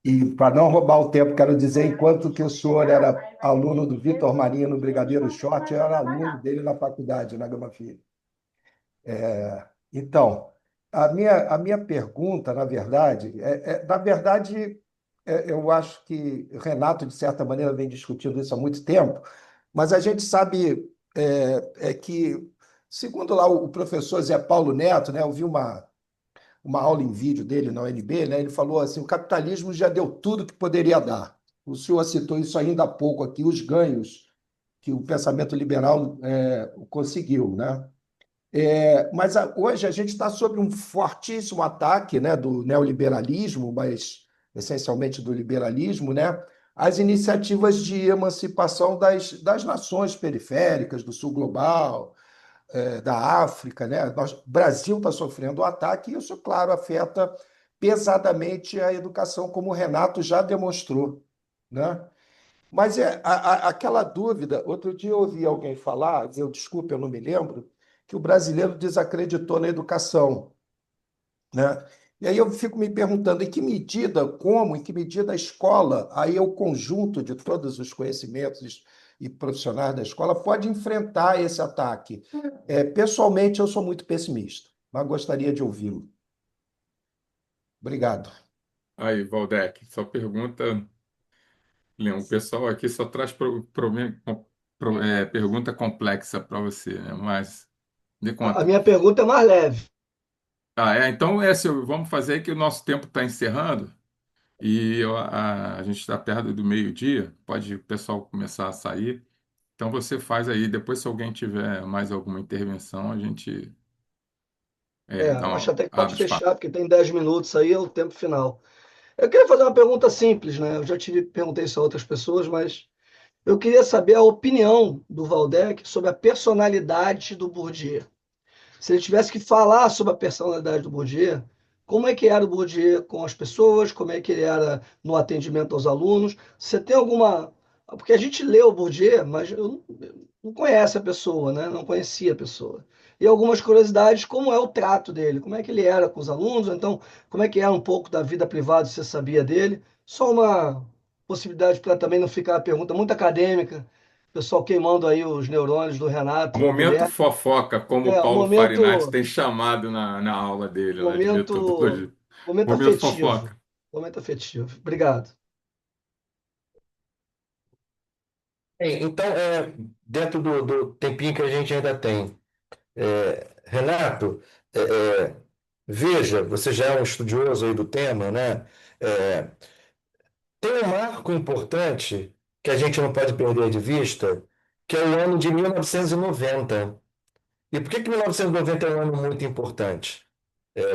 E, para não roubar o tempo, quero dizer, enquanto que o senhor era aluno do Vitor Marinho no Brigadeiro Short, eu era aluno dele na faculdade, na Gama Filho. Então, a minha pergunta, na verdade, eu acho que o Renato, de certa maneira, vem discutindo isso há muito tempo, mas a gente sabe que, segundo lá o professor Zé Paulo Neto, né, eu vi uma aula em vídeo dele na UNB, né, ele falou assim, o capitalismo já deu tudo que poderia dar. O senhor citou isso ainda há pouco aqui, os ganhos que o pensamento liberal conseguiu, né? Mas hoje a gente está sob um fortíssimo ataque, né, do neoliberalismo, mas essencialmente do liberalismo, né, às iniciativas de emancipação das nações periféricas, do sul global, da África. Né? O Brasil está sofrendo um ataque e isso, claro, afeta pesadamente a educação, como o Renato já demonstrou. Né? Mas aquela dúvida, outro dia eu ouvi alguém falar, desculpe, eu não me lembro, que o brasileiro desacreditou na educação, né? E aí eu fico me perguntando em que medida a escola, aí é o conjunto de todos os conhecimentos e profissionais da escola, pode enfrentar esse ataque. Pessoalmente, eu sou muito pessimista, mas gostaria de ouvi-lo. Obrigado. Aí, Valdec, sua pergunta. Leon, o pessoal aqui só traz pergunta complexa para você, né? Mas dê A conta. minha pergunta é mais leve. Então, Silvio, vamos fazer aí que o nosso tempo está encerrando e a gente está perto do meio-dia, pode o pessoal começar a sair. Então, você faz aí, depois se alguém tiver mais alguma intervenção, a gente Acho até que pode abre espaço. fechar, porque tem 10 minutos aí, é o tempo final. Eu queria fazer uma pergunta simples, né? Eu já perguntei isso a outras pessoas, mas eu queria saber a opinião do Valdec sobre a personalidade do Bourdieu. Se ele tivesse que falar sobre a personalidade do Bourdieu, como é que era o Bourdieu com as pessoas, como é que ele era no atendimento aos alunos? Você tem alguma... Porque a gente lê o Bourdieu, mas eu não conhece a pessoa, né? Não conhecia a pessoa. E algumas curiosidades, como é o trato dele, como é que ele era com os alunos, ou então como é que era um pouco da vida privada, você sabia dele? Só uma possibilidade para também não ficar a pergunta muito acadêmica, o pessoal queimando aí os neurônios do Renato e do Momento Guilherme. fofoca, como o O Paulo Farinati momento, tem chamado na aula dele lá de momento, metodologia. momento Momento afetivo. fofoca. Momento afetivo. Obrigado. Então, dentro do tempinho que a gente ainda tem, Renato, é, é, veja, você já é um estudioso aí do tema, né? É, Tem um marco importante que a gente não pode perder de vista, que é o ano de 1990. E por que 1990 é um ano muito importante?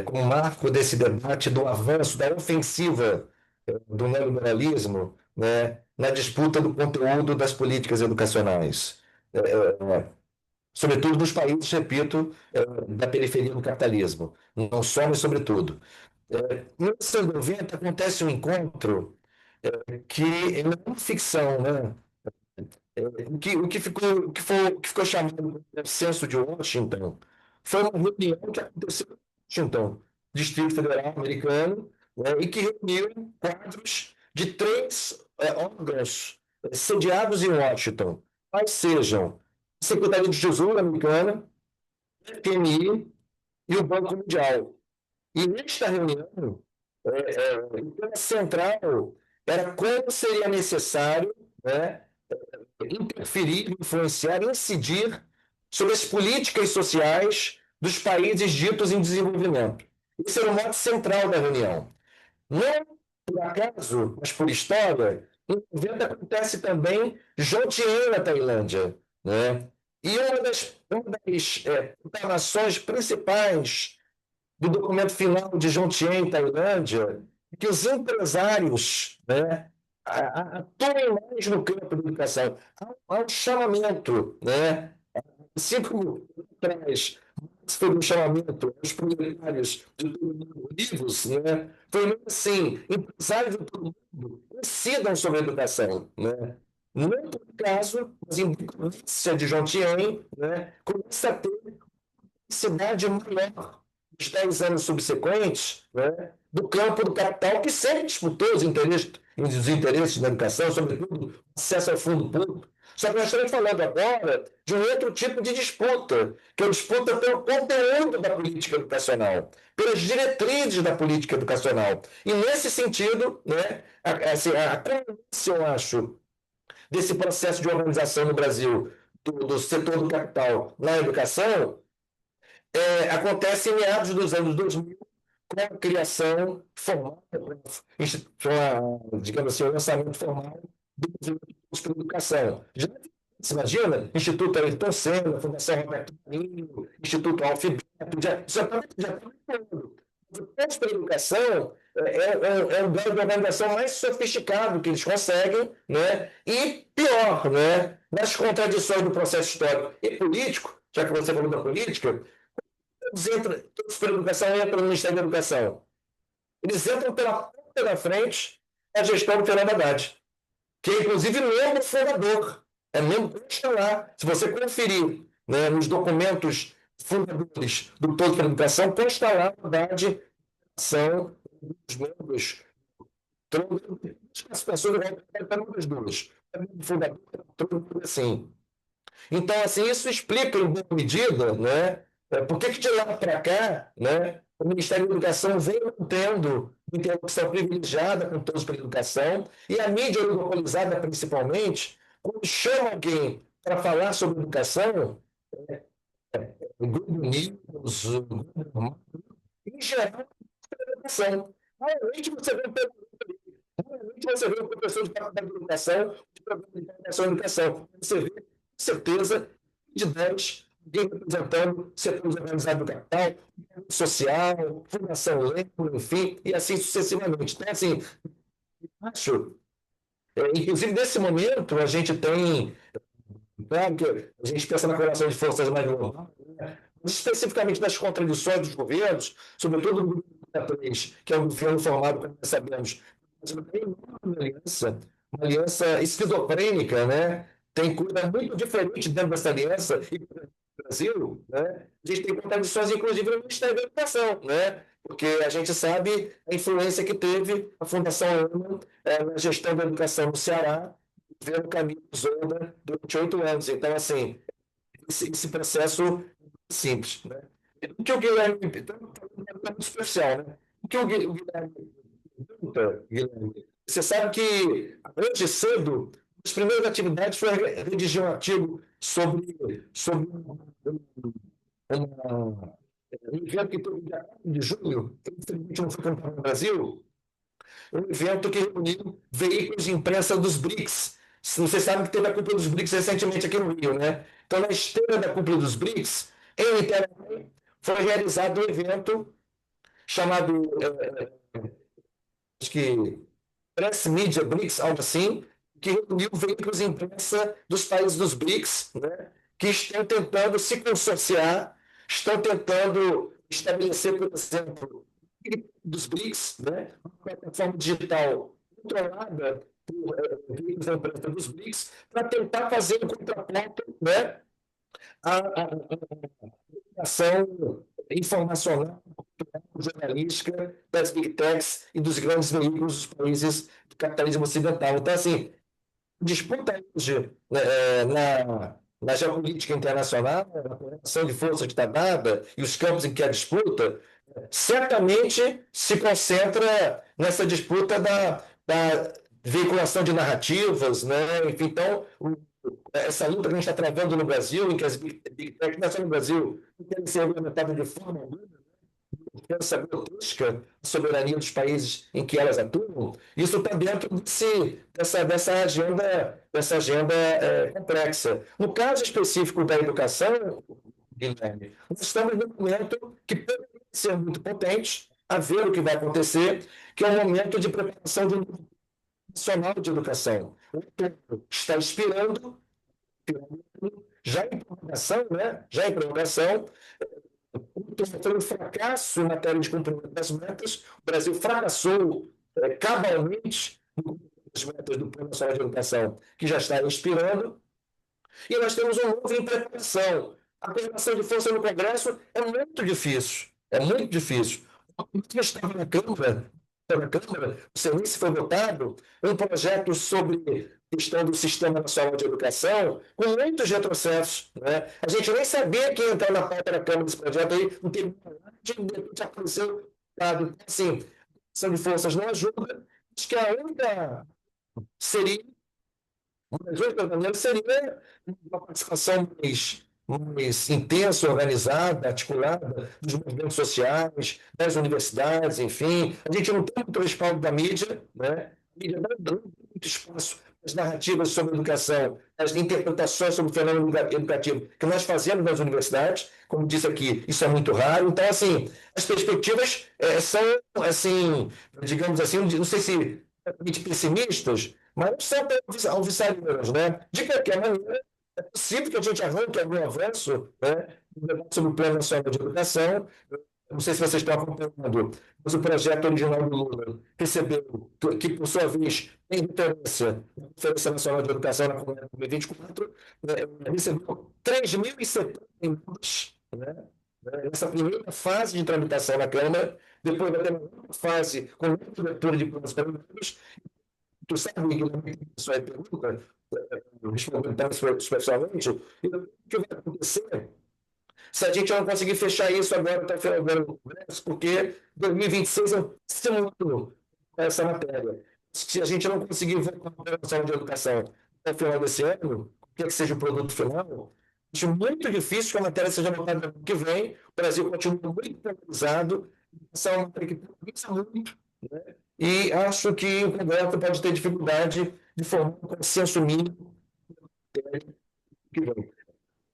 Como marco desse debate do avanço, da ofensiva do neoliberalismo, né, na disputa do conteúdo das políticas educacionais. Sobretudo nos países, repito, da periferia do capitalismo. Não só, mas sobretudo. Em 1990 acontece um encontro que é uma ficção, né? o que ficou chamado de Consenso de Washington foi uma reunião que aconteceu em Washington, Distrito Federal americano, né, e que reuniu quadros de três órgãos sediados em Washington, quais sejam a Secretaria de Tesouro americana, o FMI e o Banco Mundial. E nesta reunião, o tema central era como seria necessário, né, interferir, influenciar, incidir sobre as políticas sociais dos países ditos em desenvolvimento. Esse era o mote central da reunião. Não por acaso, mas por história, em 90 acontece também Jomtien na Tailândia, né? E uma das proclamações principais do documento final de Jomtien em Tailândia é que os empresários, né, atuem mais no campo da educação. Há um chamamento, né? Assim como atrás foi um chamamento aos proletários de todo mundo vivos, né? Foi mesmo assim, empresários de todo mundo decidam sobre a educação, né? Não por acaso, mas em decorrência de Jomtien, né, começa a ter cidade maior nos 10 anos subsequentes, né, do campo do capital, que sempre disputou os interesses da educação, sobretudo acesso ao fundo público. Só que nós estamos falando agora de um outro tipo de disputa, que é a disputa pelo conteúdo da política educacional, pelas diretrizes da política educacional. E, nesse sentido, né, a coerência, eu acho, desse processo de organização no Brasil do setor do capital na educação acontece em meados dos anos 2000, com a criação formal, digamos assim, o lançamento formal do curso para educação. Já se imagina? Instituto Ayrton Senna, Fundação Roberto Marinho, Instituto Alfabeto, já está falando. O curso para educação é o grau de organização mais sofisticado que eles conseguem, né? E pior, né? Nas contradições do processo histórico e político, já que você falou da política, todos pela educação entram no Ministério da Educação. Eles entram pela porta da frente da gestão do Fernando Haddad, que é inclusive membro fundador. É membro que está lá. Se você conferir, né, nos documentos fundadores do Todo pela Educação, consta lá a Haddad, são os membros. As pessoas vão para as duas. Fundador, assim. Então, assim, isso explica, em boa medida, né, por que de lá para cá, né, o Ministério da Educação vem mantendo interlocução privilegiada com todos pela educação e a mídia oligopolizada, principalmente, quando chama alguém para falar sobre educação, o Globo News, o Globo, em geral, educação. Raramente você vê um professor de faculdade de educação, de programa de educação e educação. Você vê, com certeza, de 10, alguém representando setores organizados do capital, social, Fundação Lembro, enfim, e assim sucessivamente. Então, assim, acho, inclusive nesse momento, a gente tem, claro que a gente pensa na correlação de forças mais global, né? Mas especificamente das contradições dos governos, sobretudo do grupo 3, que é um governo formado, como nós sabemos, uma aliança esquizofrênica, né? Tem coisa muito diferente dentro dessa aliança e no Brasil, né? A gente tem contradições, inclusive, no Ministério da Educação, né? Porque a gente sabe a influência que teve a Fundação ONU na gestão da educação no Ceará, vendo Camilo Zolda durante 8 anos. Então, assim, esse processo é simples, né? O que o Guilherme... É muito especial, né? O que o Guilherme Guilherme, você sabe que, antes cedo, as primeiras atividades foi redigir um artigo sobre um evento que teve dia 4 de junho, que infelizmente não foi campeão no Brasil, um evento que reuniu veículos de imprensa dos BRICS. Você sabe que teve a cúpula dos BRICS recentemente aqui no Rio, né? Então, na esteira da cúpula dos BRICS, em Niterói, foi realizado um evento chamado acho que Press Media BRICS, algo assim, que reuniu veículos de imprensa dos países dos BRICS, né, que estão tentando se consorciar, estão tentando estabelecer, por exemplo, dos BRICS, né, uma plataforma digital controlada por veículos da imprensa dos BRICS, para tentar fazer um contraponto, né, à ação informacional, jornalística das big techs e dos grandes veículos dos países do capitalismo ocidental. Então, assim, disputa hoje, né, na geopolítica internacional, a correlação de forças que está dada e os campos em que há disputa, certamente se concentra nessa disputa da veiculação de narrativas, né? Enfim, então, essa luta que a gente está travando no Brasil, em que as big techs, não é só no Brasil, querem ser regulamentadas de forma alguma, essa grotesca soberania dos países em que elas atuam, isso está dentro dessa agenda complexa. No caso específico da educação, Guilherme, nós estamos num momento que pode ser muito potente, a ver o que vai acontecer, que é um momento de preparação de um novo nacional de educação. O tempo está expirando, já em prorrogação, né? Já em prorrogação, foi um fracasso em matéria de cumprimento das metas. O Brasil fracassou cabalmente no cumprimento das metas do Plano Nacional de Educação, que já está expirando, e nós temos um novo em preparação. A correlação de força no Congresso é muito difícil. É muito difícil. O que estava na Câmara, não sei nem se foi votado, um projeto sobre questão do Sistema Nacional de Educação, com muitos retrocessos. Né? A gente nem sabia que ia entrar na pauta da Câmara desse projeto aí, não teve nada de apareceu. Então, assim, a questão de forças não ajuda. Acho que a única seria mas hoje, pelo menos, seria uma participação mais intensa, organizada, articulada dos movimentos sociais, das universidades, enfim. A gente não tem muito respaldo da mídia, né? A mídia não dá muito espaço às narrativas sobre educação, às interpretações sobre o fenômeno educativo que nós fazemos nas universidades. Como disse aqui, isso é muito raro. Então, assim, as perspectivas são, assim, digamos assim, não sei se pessimistas, mas não são tão alvissareiros, né? De qualquer maneira, é possível que a gente arranque algum avanço, né, no debate sobre o Plano Nacional de Educação. Não sei se vocês estão acompanhando, mas o projeto original do Lula recebeu, que por sua vez tem referência na Conferência Nacional de Educação na Comunidade 2024, né, recebeu 3.070 emendas, né? Nessa primeira fase de tramitação na Câmara, depois vai ter uma outra fase com outra leitura de planos parlamentares. Tu sabe que isso é pergunta, respondendo especialmente, o que vai acontecer se a gente não conseguir fechar isso agora até o final do ano, porque 2026 é um ano essa matéria. Se a gente não conseguir voltar para a noção de educação até o final desse ano, quer que seja o produto final, acho muito difícil que a matéria seja votada no ano que vem. O Brasil continua muito polarizado, essa é uma matéria que precisa muito, né? E acho que o Congresso pode ter dificuldade de formar um consenso mínimo que vem.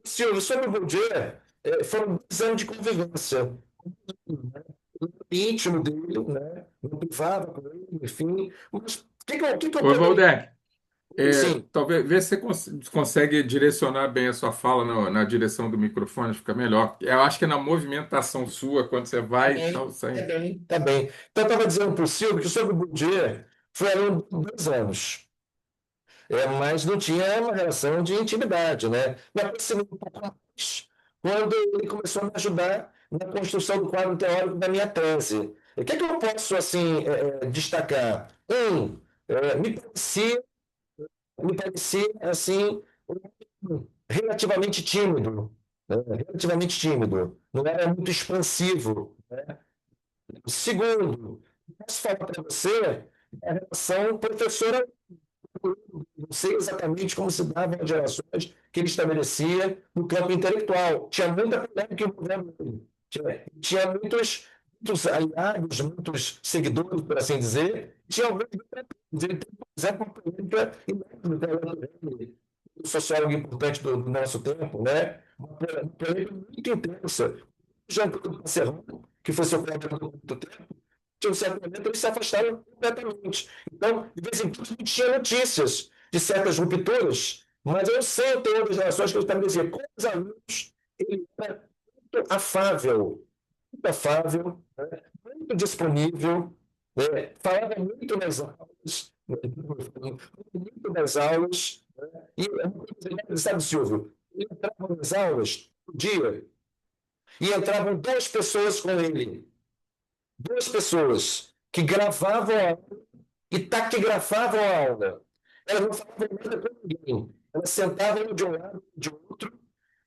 Silvio, sobre o Bourdieu, foram 2 anos de convivência, né? Íntimo dele, né? Não privava com ele, enfim. Mas o que eu Ô, poderia. Valdec, Sim, talvez ver se você consegue direcionar bem a sua fala na direção do microfone, fica melhor. Eu acho que é na movimentação sua, quando você tá vai, bem, não, tá sai. bem, tá bem. Então, eu estava dizendo para o Silvio que sobre o Bourdieu foi aluno por 2 anos. Mas não tinha uma relação de intimidade, né? Me aproximei um pouco mais quando ele começou a me ajudar na construção do quadro teórico da minha tese. O que é que eu posso, assim, destacar? Me parecia, assim, relativamente tímido, né? Relativamente tímido. Não era muito expansivo, né? Segundo, posso falar para você a relação professora, não sei exatamente como se davam as relações que ele estabelecia no campo intelectual. Tinha muita polêmica envolvendo ele. Tinha muitos aliados, muitos seguidores, por assim dizer. Tinha alguns detratores. Ele tem, por exemplo, uma polêmica enorme, um sociólogo importante do nosso tempo, né? Uma polêmica muito intensa. Jean-Claude Passeron, que foi seu colaborador por muito tempo, de um certo momento eles se afastaram completamente. Então, de vez em quando, a gente tinha notícias de certas rupturas, mas eu sei o teor das relações que ele estabelecia. Com os alunos, ele era muito afável, né? Muito disponível, né? Falava muito nas aulas, Muito das aulas, né? E é uma coisa, sabe, Silvio, ele entrava nas aulas um dia e entravam duas pessoas com ele, duas pessoas que gravavam a aula e taquigrafavam a aula. Elas não falavam nada com ninguém. Elas sentavam um de um lado, de outro,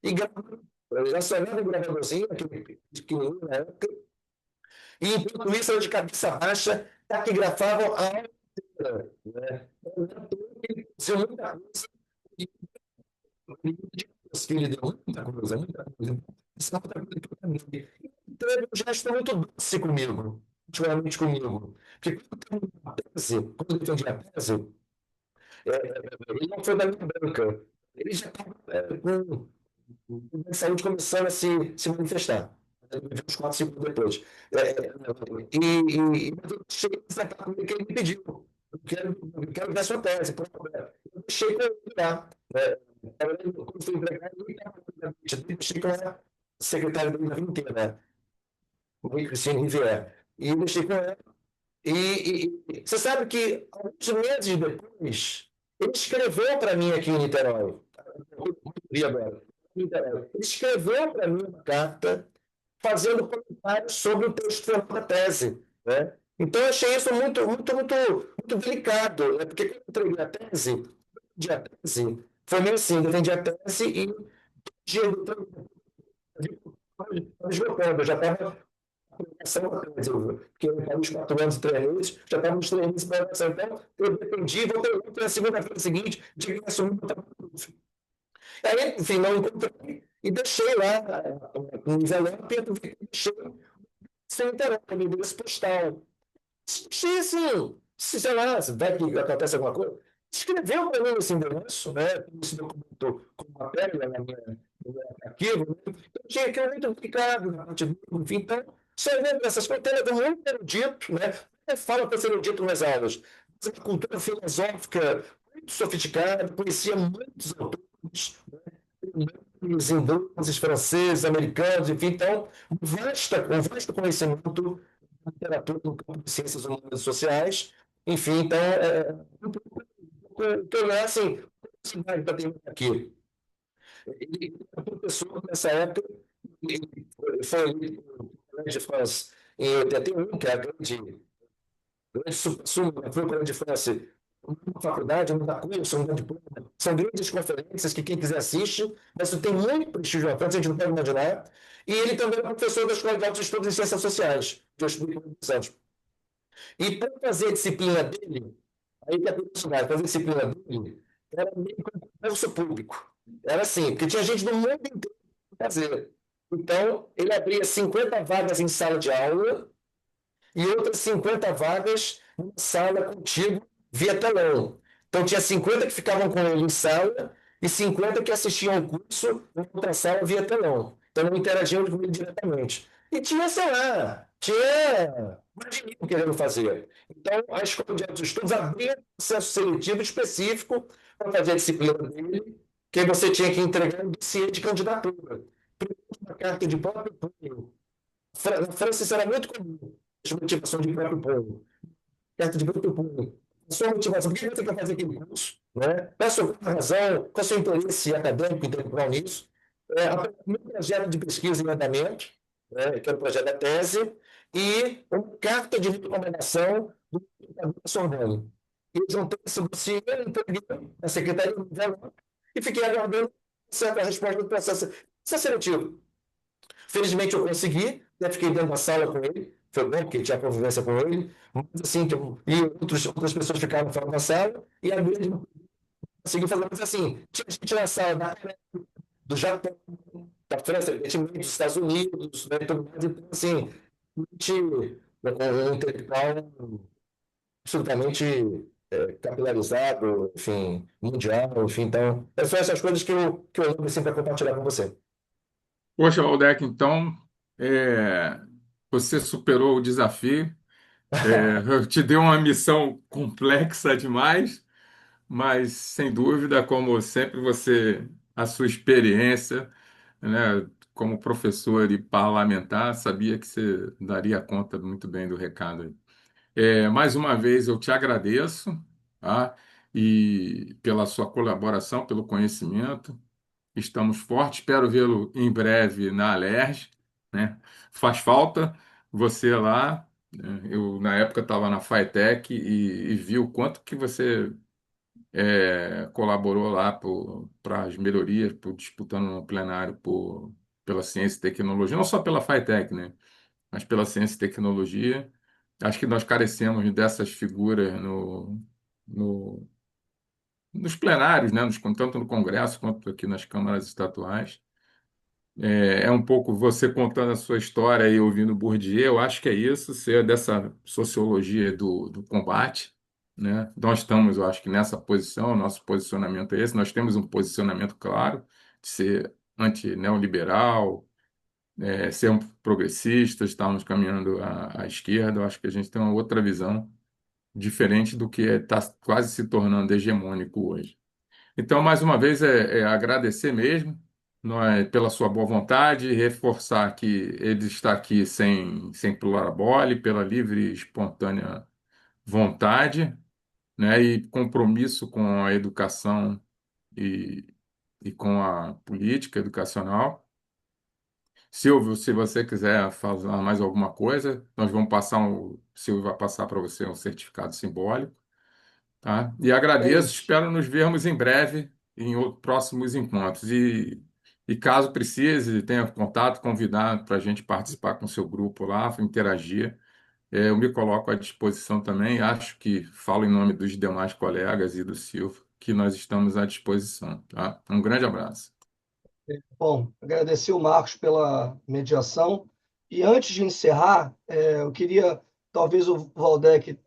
e gravavam. Elas só levam um gravadorzinho, aquele pequenininho na época, e enquanto isso, elas de cabeça baixa taquigrafavam a aula inteira. Né? Fazia muita coisa, e os filhos deu muita coisa, muita coisa. Isso é outra coisa que eu também. Então, ele já está muito doce comigo, ultimamente comigo. Porque quando eu defendi a tese, ele não foi da linha branca. Ele já estava com a saúde começando a se manifestar. Uns 4, 5 anos depois. Mas eu cheguei a acertar comigo que ele me pediu. Eu quero ver a sua tese. Eu deixei com ele lá. Quando fui empregado, eu deixei com a secretária da vida inteira, né? O Cristina Rivière. E eu deixei com ela. Você sabe que alguns meses depois, ele escreveu para mim aqui em Niterói. Agora. Ele escreveu para mim uma carta fazendo comentários sobre o texto final da tese. Né? Então, eu achei isso muito, muito, muito, muito delicado, né? Porque quando eu entreguei a tese, foi meio assim, eu defendi a tese e dia esgotando, eu já estava porque eu estava uns 4 anos e 3 meses, já estava uns 3 meses para avançar. Então, eu dependi, voltei na segunda-feira seguinte, de que assumi o trabalho. Aí, enfim, não encontrei e deixei lá um envelope e deixei sem interesse, me endereço postal. Deixei assim, sei lá, se vai que acontece alguma coisa. Escreveu para mim esse endereço, né? Esse documento com matéria no meu arquivo, né? Eu tinha aquilo muito complicado, enfim, então, você vê essas coisas, ele é muito erudito, né? Ele fala para ser erudito nas aulas, mas uma cultura filosófica muito sofisticada, conhecia muitos autores, os ingleses, franceses, americanos, enfim, então, um vasto conhecimento da literatura no campo de ciências humanas e sociais, enfim, então, então assim, para terminar aqui, ele era professor nessa época, ele foi eleito no Collège de France em 81, que é a grande supra-sumo, foi o Collège de France, uma faculdade, uma curso, um diploma. São grandes conferências que quem quiser assiste, mas isso tem muito prestígio na França, a gente não pode imaginar. E ele também é professor da Escola de Altos Estudos em Ciências Sociais, que eu estudei com muitos anos. E para fazer a disciplina dele, aí que é a curiosidade, fazer a disciplina dele, era meio que um concurso público. Era assim, porque tinha gente do mundo inteiro para fazer. Então, ele abria 50 vagas em sala de aula e outras 50 vagas numa sala contigo via telão. Então, tinha 50 que ficavam com ele em sala e 50 que assistiam ao curso em outra sala via telão. Então, não interagiam com ele diretamente. E tinha, sei lá, tinha mais de 1.000 querendo fazer. Então, a Escola de Altos Estudos abria um processo seletivo específico para fazer a disciplina dele, que você tinha que entregar um dossiê de candidatura. Primeiro, uma carta de próprio punho. Na França, isso era muito comum, de motivação de próprio punho. Carta de próprio punho. A sua motivação, por que você quer fazer aquele curso? Né? Qual a sua razão, qual é o seu interesse acadêmico, intelectual nisso? O meu projeto de pesquisa em andamento, né, que é o projeto da tese, e uma carta de recomendação do Sorbonne. E juntei esse dossiê, entreguei na Secretaria do Envelope e fiquei aguardando a resposta do processo seletivo. Felizmente eu consegui, né? Fiquei dentro da sala com ele, foi bom porque tinha convivência com ele, mas assim, e outras pessoas ficaram fora da sala, e a minha não conseguiu fazer, mas assim, tinha gente na sala do Japão, da França, evidentemente, dos Estados Unidos, né, tudo mais, então assim, gente, um intelectual absolutamente capilarizado, enfim, mundial, enfim, então, são essas coisas que eu lembro assim, para compartilhar com você. Poxa, Waldeck, então é, você superou o desafio. Eu te dei uma missão complexa demais, mas sem dúvida, como sempre, a sua experiência, né, como professor e parlamentar, sabia que você daria conta muito bem do recado aí. Mais uma vez eu te agradeço tá? E pela sua colaboração, pelo conhecimento. Estamos fortes. Espero vê-lo em breve na Alerj, né? Faz falta você lá, né? Eu, na época, estava na Fitec e vi o quanto que você colaborou lá para as melhorias, disputando no plenário pela ciência e tecnologia, não só pela Fitec, né? Mas pela ciência e tecnologia. Acho que nós carecemos dessas figuras no, nos plenários, né? Tanto no Congresso quanto aqui nas câmaras estaduais. É um pouco você contando a sua história e ouvindo Bourdieu, eu acho que é isso, ser dessa sociologia do combate, né? Nós estamos, eu acho que nessa posição, nosso posicionamento é esse, nós temos um posicionamento claro de ser anti-neoliberal, sermos progressistas, estamos caminhando à esquerda, eu acho que a gente tem uma outra visão diferente do que está quase se tornando hegemônico hoje. Então, mais uma vez, é agradecer mesmo pela sua boa vontade, reforçar que ele está aqui sem pular a bola, e pela livre e espontânea vontade, né, e compromisso com a educação e, e com a política educacional. Silvio, se você quiser falar mais alguma coisa, nós vamos passar Silvio vai passar para você um certificado simbólico. Tá? E É agradeço, isso. espero nos vermos em breve em próximos encontros. E caso precise, tenha contato, convidar para a gente participar com o seu grupo lá, interagir. Eu me coloco à disposição também. Acho que falo em nome dos demais colegas e do Silvio, que nós estamos à disposição. Tá? Um grande abraço. Bom, agradecer o Marcos pela mediação. E antes de encerrar, eu queria, talvez o Valdec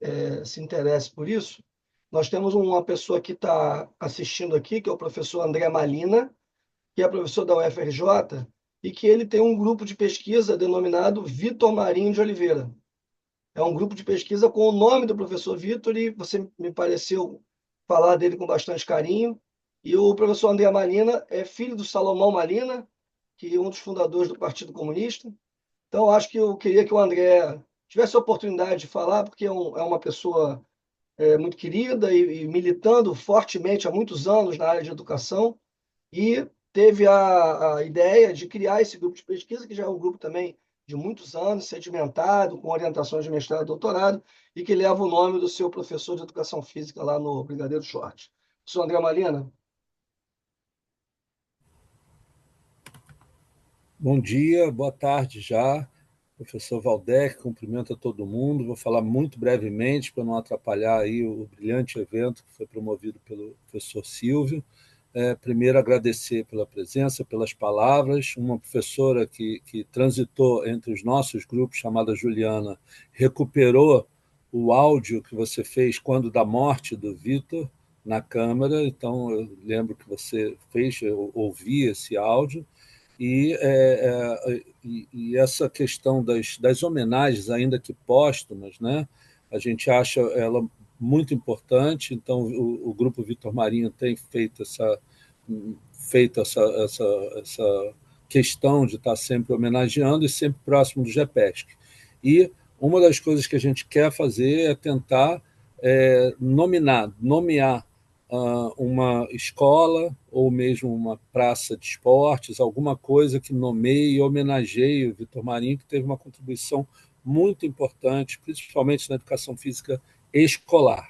se interesse por isso. Nós temos uma pessoa que está assistindo aqui, que é o professor André Malina, que é professor da UFRJ, e que ele tem um grupo de pesquisa denominado Vitor Marinho de Oliveira. É um grupo de pesquisa com o nome do professor Vitor, e você me pareceu falar dele com bastante carinho. E o professor André Malina é filho do Salomão Malina, que é um dos fundadores do Partido Comunista. Então, acho que eu queria que o André tivesse a oportunidade de falar, porque é uma pessoa muito querida e militando fortemente há muitos anos na área de educação, e teve a ideia de criar esse grupo de pesquisa, que já é um grupo também de muitos anos, sedimentado, com orientações de mestrado e doutorado, e que leva o nome do seu professor de educação física lá no Brigadeiro Short. Sou André Malina. Bom dia, boa tarde já. Professor Valdec, cumprimento a todo mundo. Vou falar muito brevemente para não atrapalhar aí o brilhante evento que foi promovido pelo professor Silvio. Primeiro, agradecer pela presença, pelas palavras. Uma professora que transitou entre os nossos grupos, chamada Juliana, recuperou o áudio que você fez quando da morte do Vitor na Câmara. Então, eu lembro que você fez, eu ouvi esse áudio. E essa questão das homenagens, ainda que póstumas, né, a gente acha ela muito importante. Então, o Grupo Vitor Marinho tem feito essa questão de estar sempre homenageando e sempre próximo do GEPESC. E uma das coisas que a gente quer fazer é tentar nomear uma escola ou mesmo uma praça de esportes, alguma coisa que nomeie e homenageie o Vitor Marinho, que teve uma contribuição muito importante, principalmente na educação física escolar.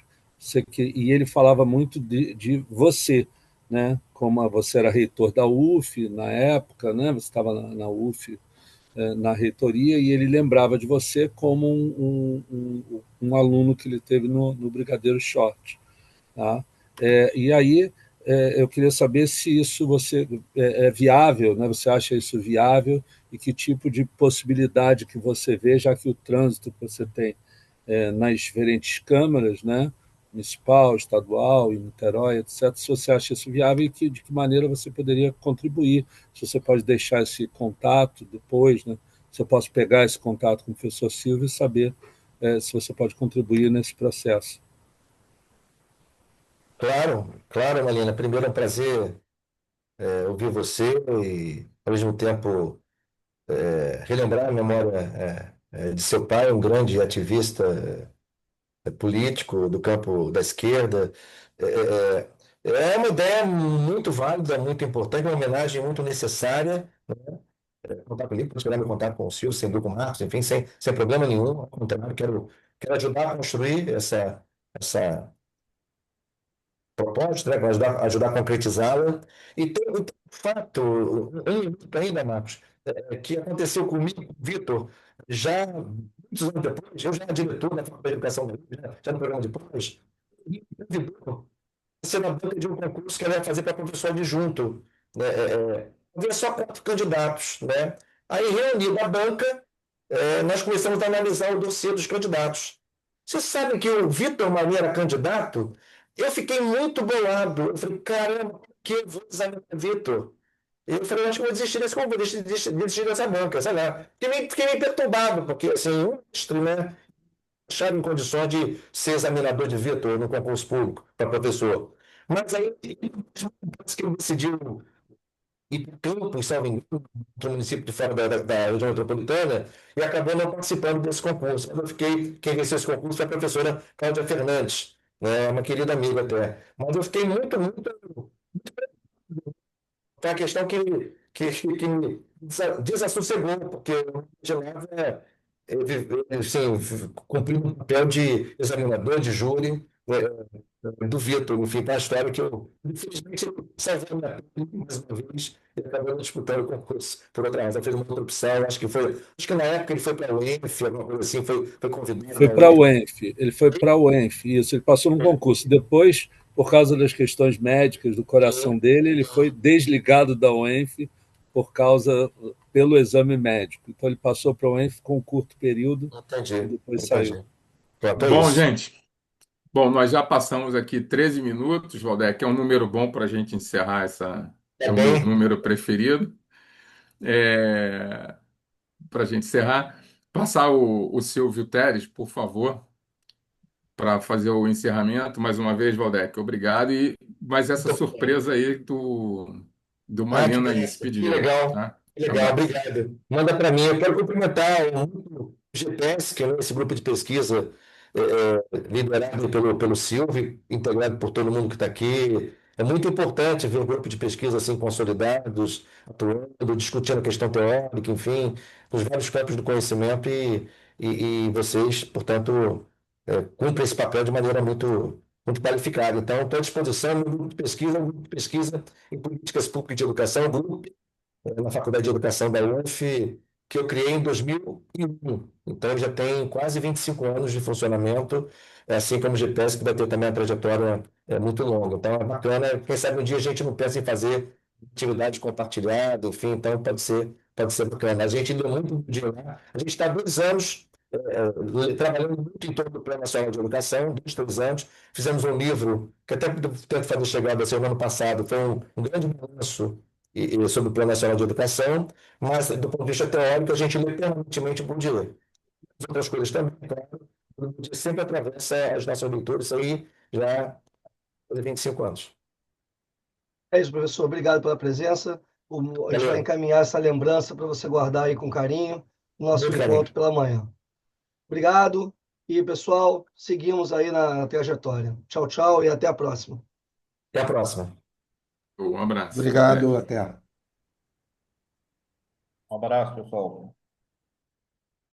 E ele falava muito de você, né? Como você era reitor da UF na época, né? Você estava na UF, na reitoria, e ele lembrava de você como um aluno que ele teve no Brigadeiro Short. Tá? E aí eu queria saber se isso é viável, né? Você acha isso viável e que tipo de possibilidade que você vê, já que o trânsito que você tem nas diferentes câmaras, né? Municipal, estadual, em Niterói, etc., se você acha isso viável e de que maneira você poderia contribuir, se você pode deixar esse contato depois, né? Se eu posso pegar esse contato com o professor Silvio e saber se você pode contribuir nesse processo. Claro, claro, Malina. Primeiro é um prazer ouvir você e, ao mesmo tempo, relembrar a memória de seu pai, um grande ativista político do campo da esquerda. É, é uma ideia muito válida, muito importante, uma homenagem muito necessária. Contar comigo, para esperar meu contato com o Silvio, sem dúvida com o Marcos, enfim, sem problema nenhum. Ao contrário, quero ajudar a construir essa proposta, né, para ajudar a concretizá-la. E tem um fato, um minuto ainda, Marcos, que aconteceu comigo, Vitor, já muitos anos depois, eu já era diretor da Faculdade de Educação, já no programa de pós, e me convidou a ser na banca de um concurso que ela ia fazer para professor adjunto. Né? Havia só 4 candidatos. Né? Aí, reunido a banca, nós começamos a analisar o dossiê dos candidatos. Você sabe que o Vitor Maria era candidato? Eu fiquei muito bolado. Eu falei, caramba, por que eu vou examinar Vitor? Eu falei, acho que eu vou desistir desse concurso, desistir dessa banca, sei lá. Fiquei meio perturbado, porque assim, um mestre, né, achar em condições de ser examinador de Vitor no concurso público para professor. Mas aí, depois que ele decidiu ir para Campos, salvo engano, para o município de fora da região metropolitana, e acabou não participando desse concurso. Quem venceu esse concurso foi a professora Cláudia Fernandes, né, uma querida amiga até. Mas eu fiquei muito foi a questão que me desassossegou, porque eu imaginava assim, cumprindo o papel de examinador, de júri, do Vitor, enfim, para a história que eu, infelizmente, salvei a minha pele mais uma vez e acabei não disputando o concurso por outra razão. Fez uma outra opção, acho que na época ele foi para a UENF, alguma coisa assim, foi convidado Foi para a para a UENF. UENF, ele foi para a UENF, isso, ele passou no concurso. Depois, por causa das questões médicas do coração dele, ele foi desligado da UENF pelo exame médico. Então ele passou para a UENF com um curto período e depois saiu. Pronto, é Bom, isso. gente, bom, nós já passamos aqui 13 minutos, Valdec, que é um número bom para a gente encerrar essa. É É o meu bem, número preferido. Para a gente encerrar, passar o Silvio Teres, por favor, para fazer o encerramento. Mais uma vez, Valdec, obrigado. Mas essa muito bem. surpresa aí do Marina aí se Que pediu, legal, tá? que legal, Abraço. obrigado. Manda para mim. Eu quero cumprimentar o GPS, que é esse grupo de pesquisa liderado pelo Silvio, integrado por todo mundo que está aqui. É muito importante ver um grupo de pesquisa assim consolidados, atuando, discutindo a questão teórica, enfim, os vários campos do conhecimento e vocês, portanto, cumprem esse papel de maneira muito qualificada. Então, estou à disposição no grupo de pesquisa em políticas públicas de educação, na Faculdade de Educação da UF, que eu criei em 2001. Então, ele já tem quase 25 anos de funcionamento, assim como o GPS, que vai ter também uma trajetória muito longa. Então, é bacana. Quem sabe um dia a gente não pensa em fazer atividade compartilhada, enfim, então pode ser bacana. A gente deu muito dinheiro lá. A gente está há 2 anos trabalhando muito em torno do Plano Nacional de Educação, 2, 3 anos. Fizemos um livro que até tento fazer chegada assim, no ano passado, foi um grande balanço sobre o Plano Nacional de Educação, mas do ponto de vista teórico, a gente lê permanentemente o Bourdieu. Outras coisas também, claro, o Bourdieu sempre atravessa as nossas leituras, isso aí já há 25 anos. É isso, professor. Obrigado pela presença. A gente vai Valeu, encaminhar essa lembrança para você guardar aí com carinho no nosso muito carinho. encontro pela manhã. Obrigado. E, pessoal, seguimos aí na trajetória. Tchau, tchau e até a próxima. Até a próxima. Um abraço. Até. Obrigado, até. Um abraço, pessoal.